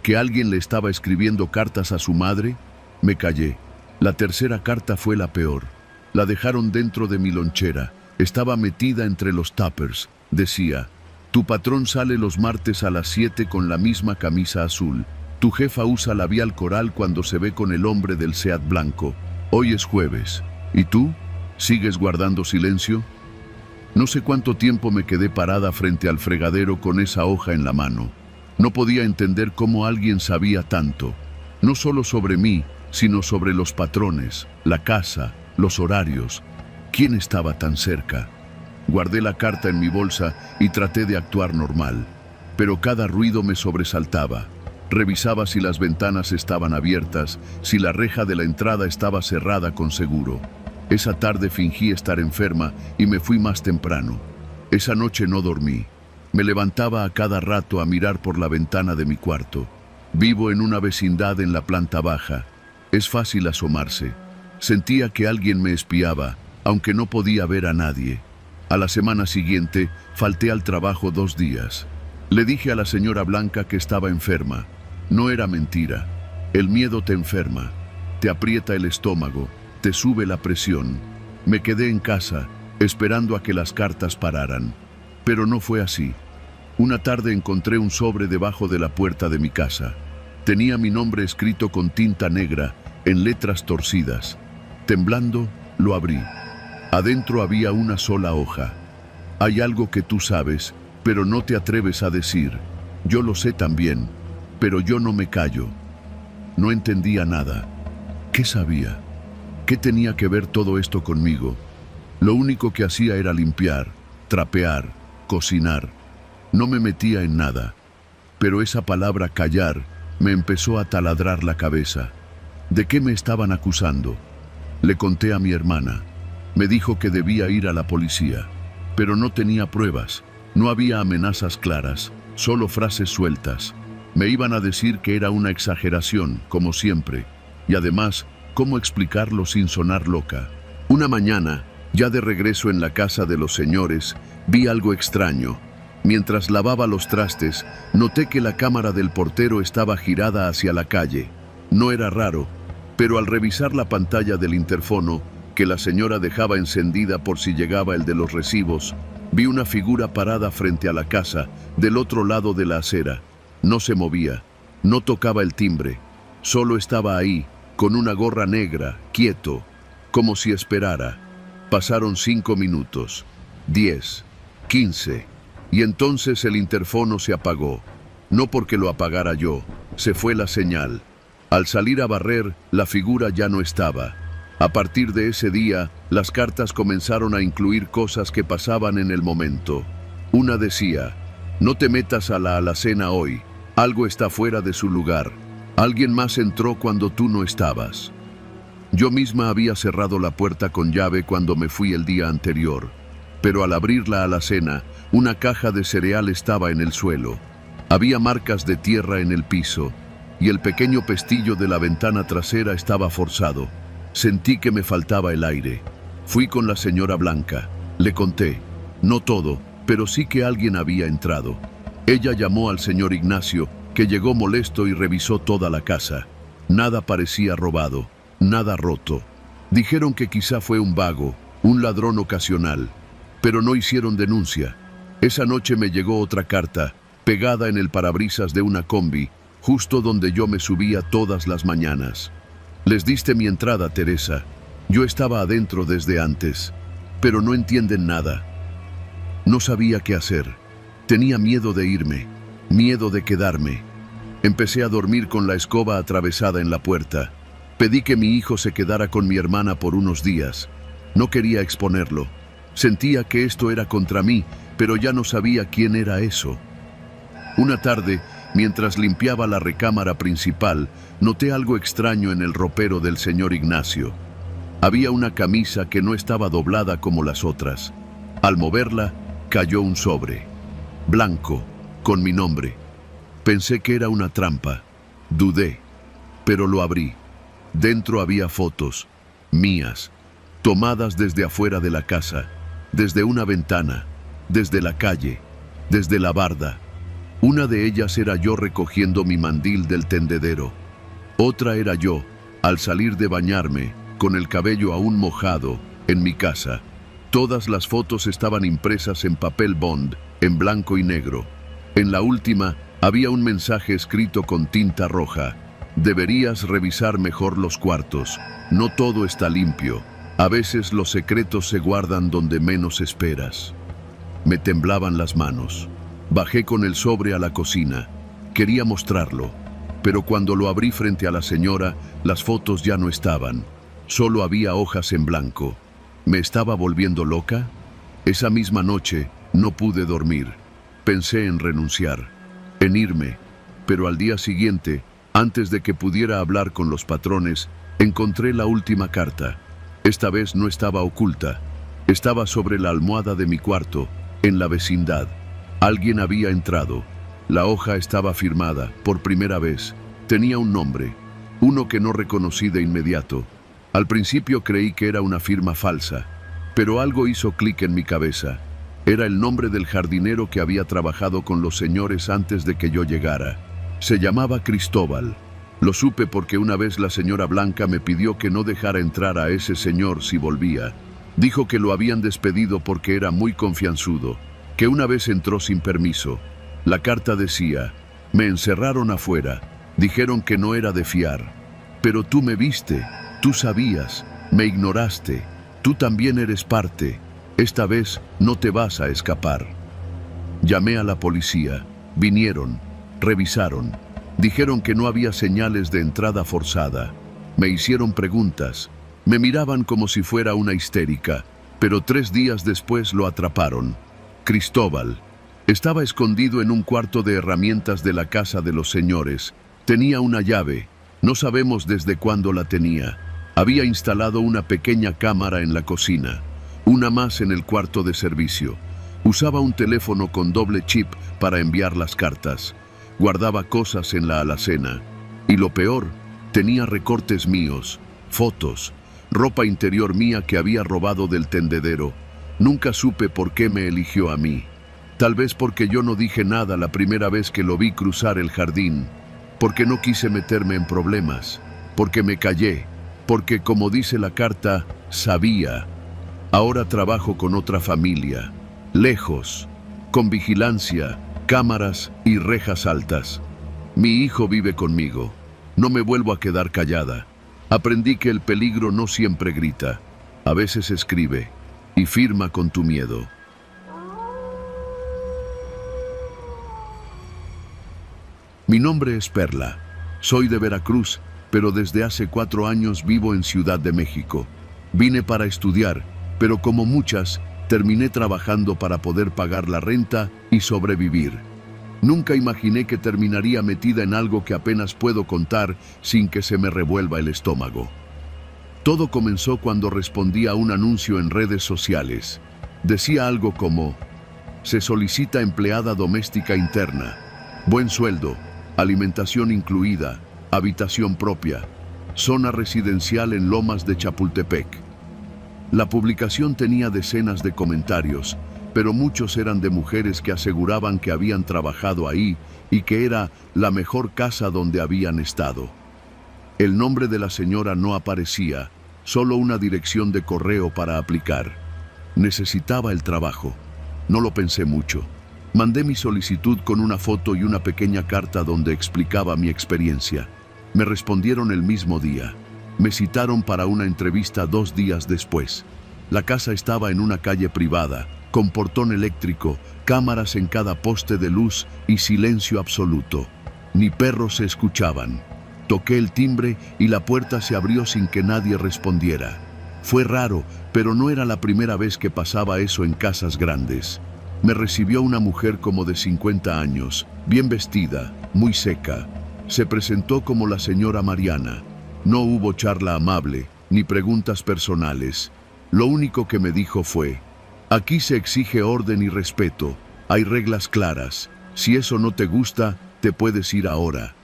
¿Que alguien le estaba escribiendo cartas a su madre? Me callé. La tercera carta fue la peor. La dejaron dentro de mi lonchera. Estaba metida entre los tuppers. Decía, tu patrón sale los martes a las 7 con la misma camisa azul. Tu jefa usa labial coral cuando se ve con el hombre del Seat blanco. Hoy es jueves. ¿Y tú? ¿Sigues guardando silencio? No sé cuánto tiempo me quedé parada frente al fregadero con esa hoja en la mano. No podía entender cómo alguien sabía tanto, no solo sobre mí, sino sobre los patrones, la casa, los horarios. ¿Quién estaba tan cerca? Guardé la carta en mi bolsa y traté de actuar normal, pero cada ruido me sobresaltaba. Revisaba si las ventanas estaban abiertas, si la reja de la entrada estaba cerrada con seguro. Esa tarde fingí estar enferma y me fui más temprano. Esa noche no dormí. Me levantaba a cada rato a mirar por la ventana de mi cuarto. Vivo en una vecindad en la planta baja. Es fácil asomarse. Sentía que alguien me espiaba, aunque no podía ver a nadie. A la semana siguiente, falté al trabajo 2 días. Le dije a la señora Blanca que estaba enferma. No era mentira. El miedo te enferma, te aprieta el estómago, te sube la presión. Me quedé en casa, esperando a que las cartas pararan. Pero no fue así. Una tarde encontré un sobre debajo de la puerta de mi casa. Tenía mi nombre escrito con tinta negra, en letras torcidas. Temblando, lo abrí. Adentro había una sola hoja. Hay algo que tú sabes, pero no te atreves a decir. Yo lo sé también, pero yo no me callo. No entendía nada. ¿Qué sabía? ¿Qué tenía que ver todo esto conmigo? Lo único que hacía era limpiar, trapear, cocinar. No me metía en nada. Pero esa palabra callar me empezó a taladrar la cabeza. ¿De qué me estaban acusando? Le conté a mi hermana. Me dijo que debía ir a la policía. Pero no tenía pruebas. No había amenazas claras, solo frases sueltas. Me iban a decir que era una exageración, como siempre. Y además, ¿cómo explicarlo sin sonar loca? Una mañana, ya de regreso en la casa de los señores, vi algo extraño. Mientras lavaba los trastes, noté que la cámara del portero estaba girada hacia la calle. No era raro, pero al revisar la pantalla del interfono, que la señora dejaba encendida por si llegaba el de los recibos, vi una figura parada frente a la casa, del otro lado de la acera. No se movía, no tocaba el timbre, solo estaba ahí, con una gorra negra, quieto, como si esperara. Pasaron 5 minutos, 10, 15, y entonces el interfono se apagó. No porque lo apagara yo, se fue la señal. Al salir a barrer, la figura ya no estaba. A partir de ese día, las cartas comenzaron a incluir cosas que pasaban en el momento. Una decía, no te metas a la alacena hoy, algo está fuera de su lugar. Alguien más entró cuando tú no estabas. Yo misma había cerrado la puerta con llave cuando me fui el día anterior, pero al abrir la alacena, una caja de cereal estaba en el suelo. Había marcas de tierra en el piso, y el pequeño pestillo de la ventana trasera estaba forzado. Sentí que me faltaba el aire. Fui con la señora Blanca. Le conté, no todo, pero sí que alguien había entrado. Ella llamó al señor Ignacio, que llegó molesto y revisó toda la casa. Nada parecía robado, nada roto. Dijeron que quizá fue un vago, un ladrón ocasional, pero no hicieron denuncia. Esa noche me llegó otra carta, pegada en el parabrisas de una combi, justo donde yo me subía todas las mañanas. Les diste mi entrada, Teresa. Yo estaba adentro desde antes, pero no entienden nada. No sabía qué hacer. Tenía miedo de irme, miedo de quedarme. Empecé a dormir con la escoba atravesada en la puerta. Pedí que mi hijo se quedara con mi hermana por unos días. No quería exponerlo. Sentía que esto era contra mí, pero ya no sabía quién era eso. Una tarde, mientras limpiaba la recámara principal, noté algo extraño en el ropero del señor Ignacio. Había una camisa que no estaba doblada como las otras. Al moverla, cayó un sobre, blanco, con mi nombre. Pensé que era una trampa. Dudé, pero lo abrí. Dentro había fotos, mías, tomadas desde afuera de la casa, desde una ventana, desde la calle, desde la barda. Una de ellas era yo recogiendo mi mandil del tendedero. Otra era yo, al salir de bañarme, con el cabello aún mojado, en mi casa. Todas las fotos estaban impresas en papel bond, en blanco y negro. En la última, había un mensaje escrito con tinta roja. Deberías revisar mejor los cuartos. No todo está limpio. A veces los secretos se guardan donde menos esperas. Me temblaban las manos. Bajé con el sobre a la cocina. Quería mostrarlo, pero cuando lo abrí frente a la señora, las fotos ya no estaban. Solo había hojas en blanco. ¿Me estaba volviendo loca? Esa misma noche no pude dormir. Pensé en renunciar, en irme, pero al día siguiente, antes de que pudiera hablar con los patrones, encontré la última carta. Esta vez no estaba oculta. Estaba sobre la almohada de mi cuarto, en la vecindad. Alguien había entrado. La hoja estaba firmada, por primera vez. Tenía un nombre, uno que no reconocí de inmediato. Al principio creí que era una firma falsa, pero algo hizo clic en mi cabeza. Era el nombre del jardinero que había trabajado con los señores antes de que yo llegara. Se llamaba Cristóbal. Lo supe porque una vez la señora Blanca me pidió que no dejara entrar a ese señor si volvía. Dijo que lo habían despedido porque era muy confianzudo, que una vez entró sin permiso. La carta decía: me encerraron afuera, dijeron que no era de fiar. Pero tú me viste, tú sabías, me ignoraste, tú también eres parte. Esta vez no te vas a escapar. Llamé a la policía, vinieron, revisaron, dijeron que no había señales de entrada forzada. Me hicieron preguntas, me miraban como si fuera una histérica, pero 3 días después lo atraparon. Cristóbal estaba escondido en un cuarto de herramientas de la casa de los señores. Tenía una llave, no sabemos desde cuándo la tenía. Había instalado una pequeña cámara en la cocina, una más en el cuarto de servicio. Usaba un teléfono con doble chip para enviar las cartas. Guardaba cosas en la alacena. Y lo peor, tenía recortes míos, fotos, ropa interior mía que había robado del tendedero. Nunca supe por qué me eligió a mí. Tal vez porque yo no dije nada la primera vez que lo vi cruzar el jardín. Porque no quise meterme en problemas. Porque me callé. Porque, como dice la carta, sabía. Ahora trabajo con otra familia, lejos, con vigilancia, cámaras y rejas altas. Mi hijo vive conmigo. No me vuelvo a quedar callada. Aprendí que el peligro no siempre grita. A veces escribe y firma con tu miedo. Mi nombre es Perla. Soy de Veracruz, pero desde hace 4 años vivo en Ciudad de México. Vine para estudiar, pero como muchas, terminé trabajando para poder pagar la renta y sobrevivir. Nunca imaginé que terminaría metida en algo que apenas puedo contar sin que se me revuelva el estómago. Todo comenzó cuando respondí a un anuncio en redes sociales. Decía algo como: se solicita empleada doméstica interna, buen sueldo, alimentación incluida, habitación propia, zona residencial en Lomas de Chapultepec. La publicación tenía decenas de comentarios, pero muchos eran de mujeres que aseguraban que habían trabajado ahí y que era la mejor casa donde habían estado. El nombre de la señora no aparecía, solo una dirección de correo para aplicar. Necesitaba el trabajo. No lo pensé mucho. Mandé mi solicitud con una foto y una pequeña carta donde explicaba mi experiencia. Me respondieron el mismo día. Me citaron para una entrevista 2 días después. La casa estaba en una calle privada, con portón eléctrico, cámaras en cada poste de luz y silencio absoluto. Ni perros se escuchaban. Toqué el timbre y la puerta se abrió sin que nadie respondiera. Fue raro, pero no era la primera vez que pasaba eso en casas grandes. Me recibió una mujer como de 50 años, bien vestida, muy seca. Se presentó como la señora Mariana. No hubo charla amable, ni preguntas personales. Lo único que me dijo fue: aquí se exige orden y respeto. Hay reglas claras. Si eso no te gusta, te puedes ir ahora.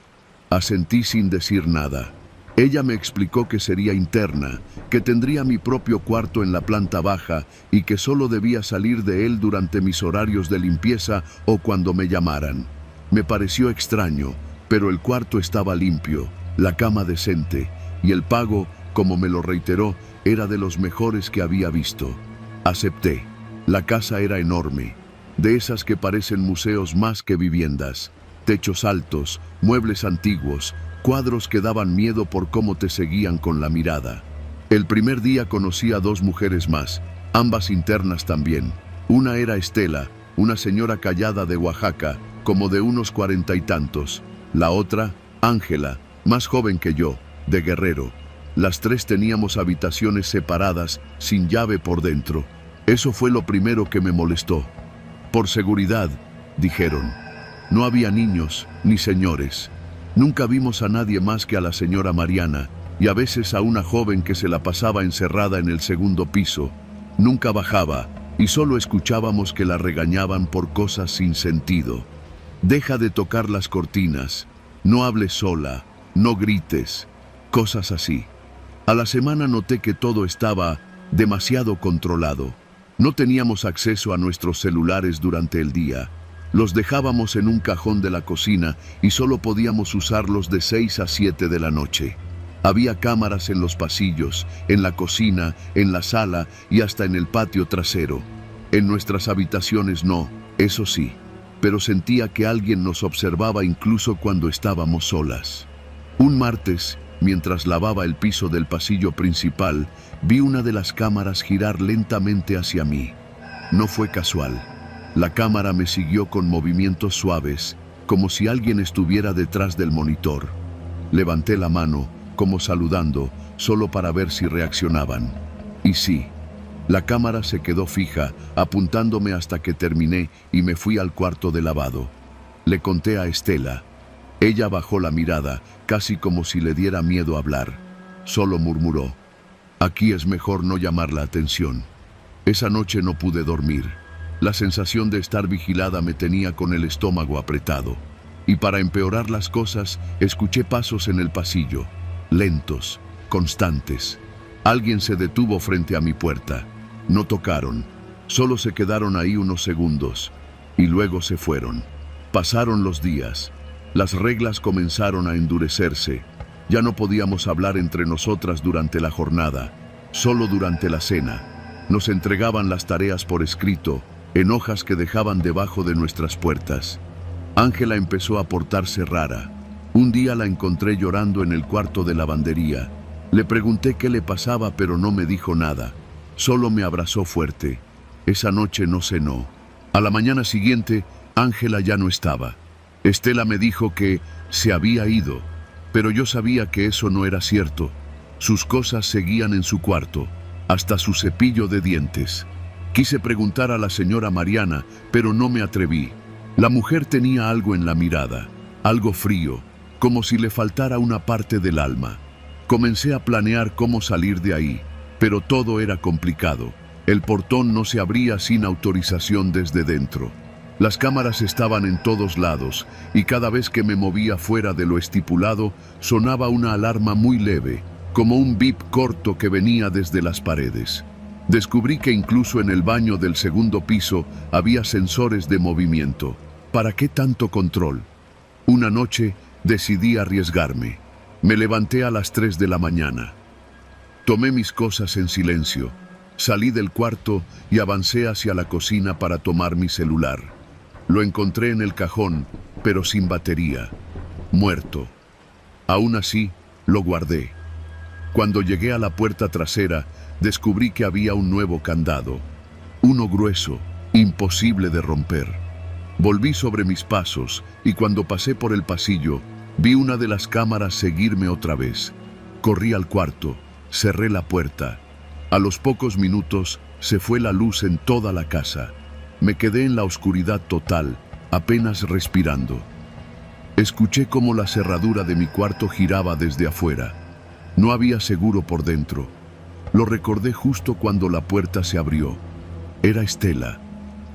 Asentí sin decir nada. Ella me explicó que sería interna, que tendría mi propio cuarto en la planta baja y que solo debía salir de él durante mis horarios de limpieza o cuando me llamaran. Me pareció extraño, pero el cuarto estaba limpio, la cama decente, y el pago, como me lo reiteró, era de los mejores que había visto. Acepté. La casa era enorme, de esas que parecen museos más que viviendas. Techos altos, muebles antiguos, cuadros que daban miedo por cómo te seguían con la mirada. El primer día conocí a 2 mujeres más, ambas internas también. Una era Estela, una señora callada de Oaxaca, como de unos 40 y tantos. La otra, Ángela, más joven que yo, de Guerrero. Las 3 teníamos habitaciones separadas, sin llave por dentro. Eso fue lo primero que me molestó. Por seguridad, dijeron. No había niños, ni señores. Nunca vimos a nadie más que a la señora Mariana, y a veces a una joven que se la pasaba encerrada en el segundo piso. Nunca bajaba, y solo escuchábamos que la regañaban por cosas sin sentido. Deja de tocar las cortinas, no hables sola, no grites, cosas así. A la semana noté que todo estaba demasiado controlado. No teníamos acceso a nuestros celulares durante el día. Los dejábamos en un cajón de la cocina y solo podíamos usarlos de 6 a 7 de la noche. Había cámaras en los pasillos, en la cocina, en la sala y hasta en el patio trasero. En nuestras habitaciones no, eso sí, pero sentía que alguien nos observaba incluso cuando estábamos solas. Un martes, mientras lavaba el piso del pasillo principal, vi una de las cámaras girar lentamente hacia mí. No fue casual. La cámara me siguió con movimientos suaves, como si alguien estuviera detrás del monitor. Levanté la mano, como saludando, solo para ver si reaccionaban. Y sí, la cámara se quedó fija, apuntándome hasta que terminé y me fui al cuarto de lavado. Le conté a Estela. Ella bajó la mirada, casi como si le diera miedo hablar. Solo murmuró: aquí es mejor no llamar la atención. Esa noche no pude dormir. La sensación de estar vigilada me tenía con el estómago apretado. Y para empeorar las cosas, escuché pasos en el pasillo, lentos, constantes. Alguien se detuvo frente a mi puerta. No tocaron, solo se quedaron ahí unos segundos, y luego se fueron. Pasaron los días. Las reglas comenzaron a endurecerse. Ya no podíamos hablar entre nosotras durante la jornada, solo durante la cena. Nos entregaban las tareas por escrito, en hojas que dejaban debajo de nuestras puertas. Ángela empezó a portarse rara. Un día la encontré llorando en el cuarto de lavandería. Le pregunté qué le pasaba, pero no me dijo nada. Solo me abrazó fuerte. Esa noche no cenó. A la mañana siguiente, Ángela ya no estaba. Estela me dijo que se había ido, pero yo sabía que eso no era cierto. Sus cosas seguían en su cuarto, hasta su cepillo de dientes. Quise preguntar a la señora Mariana, pero no me atreví. La mujer tenía algo en la mirada, algo frío, como si le faltara una parte del alma. Comencé a planear cómo salir de ahí, pero todo era complicado. El portón no se abría sin autorización desde dentro. Las cámaras estaban en todos lados, y cada vez que me movía fuera de lo estipulado, sonaba una alarma muy leve, como un bip corto que venía desde las paredes. Descubrí que incluso en el baño del segundo piso había sensores de movimiento. ¿Para qué tanto control? Una noche decidí arriesgarme. Me levanté a las 3 de la mañana. Tomé mis cosas en silencio, salí del cuarto y avancé hacia la cocina para tomar mi celular. Lo encontré en el cajón, pero sin batería, muerto. Aún así, lo guardé. Cuando llegué a la puerta trasera, descubrí que había un nuevo candado. Uno grueso, imposible de romper. Volví sobre mis pasos y cuando pasé por el pasillo, vi una de las cámaras seguirme otra vez. Corrí al cuarto, cerré la puerta. A los pocos minutos, se fue la luz en toda la casa. Me quedé en la oscuridad total, apenas respirando. Escuché cómo la cerradura de mi cuarto giraba desde afuera. No había seguro por dentro. Lo recordé justo cuando la puerta se abrió. Era Estela.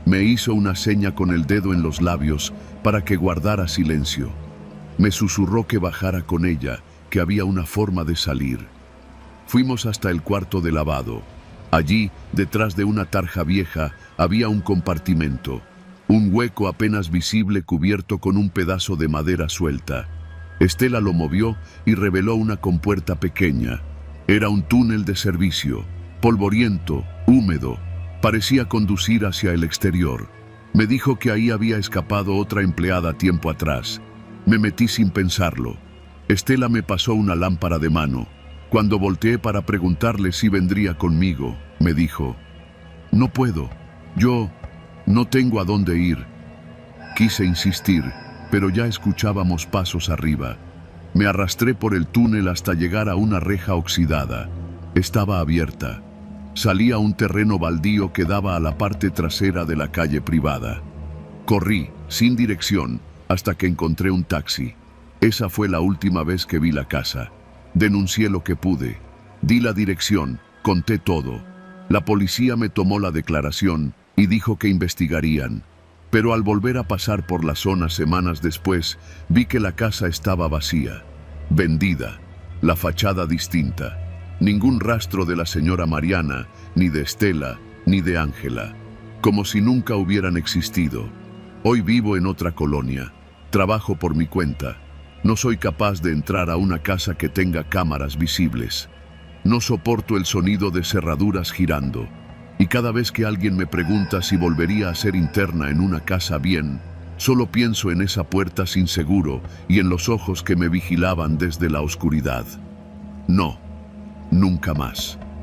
Me hizo una seña con el dedo en los labios para que guardara silencio. Me susurró que bajara con ella, que había una forma de salir. Fuimos hasta el cuarto de lavado. Allí, detrás de una tarja vieja, había un compartimento, un hueco apenas visible cubierto con un pedazo de madera suelta. Estela lo movió y reveló una compuerta pequeña. Era un túnel de servicio, polvoriento, húmedo, Parecía conducir hacia el exterior. Me dijo que ahí había escapado otra empleada tiempo atrás. Me metí sin pensarlo. Estela me pasó una lámpara de mano. Cuando volteé para preguntarle si vendría conmigo, me dijo: «No puedo. Yo no tengo a dónde ir». Quise insistir, pero ya escuchábamos pasos arriba. Me arrastré por el túnel hasta llegar a una reja oxidada. Estaba abierta. Salía a un terreno baldío que daba a la parte trasera de la calle privada. Corrí, sin dirección, hasta que encontré un taxi. Esa fue la última vez que vi la casa. Denuncié lo que pude. Di la dirección, conté todo. La policía me tomó la declaración y dijo que investigarían. Pero al volver a pasar por la zona semanas después, vi que la casa estaba vacía, vendida, la fachada distinta. Ningún rastro de la señora Mariana, ni de Estela, ni de Ángela. Como si nunca hubieran existido. Hoy vivo en otra colonia. Trabajo por mi cuenta. No soy capaz de entrar a una casa que tenga cámaras visibles. No soporto el sonido de cerraduras girando. Y cada vez que alguien me pregunta si volvería a ser interna en una casa bien, solo pienso en esa puerta sin seguro y en los ojos que me vigilaban desde la oscuridad. No, nunca más.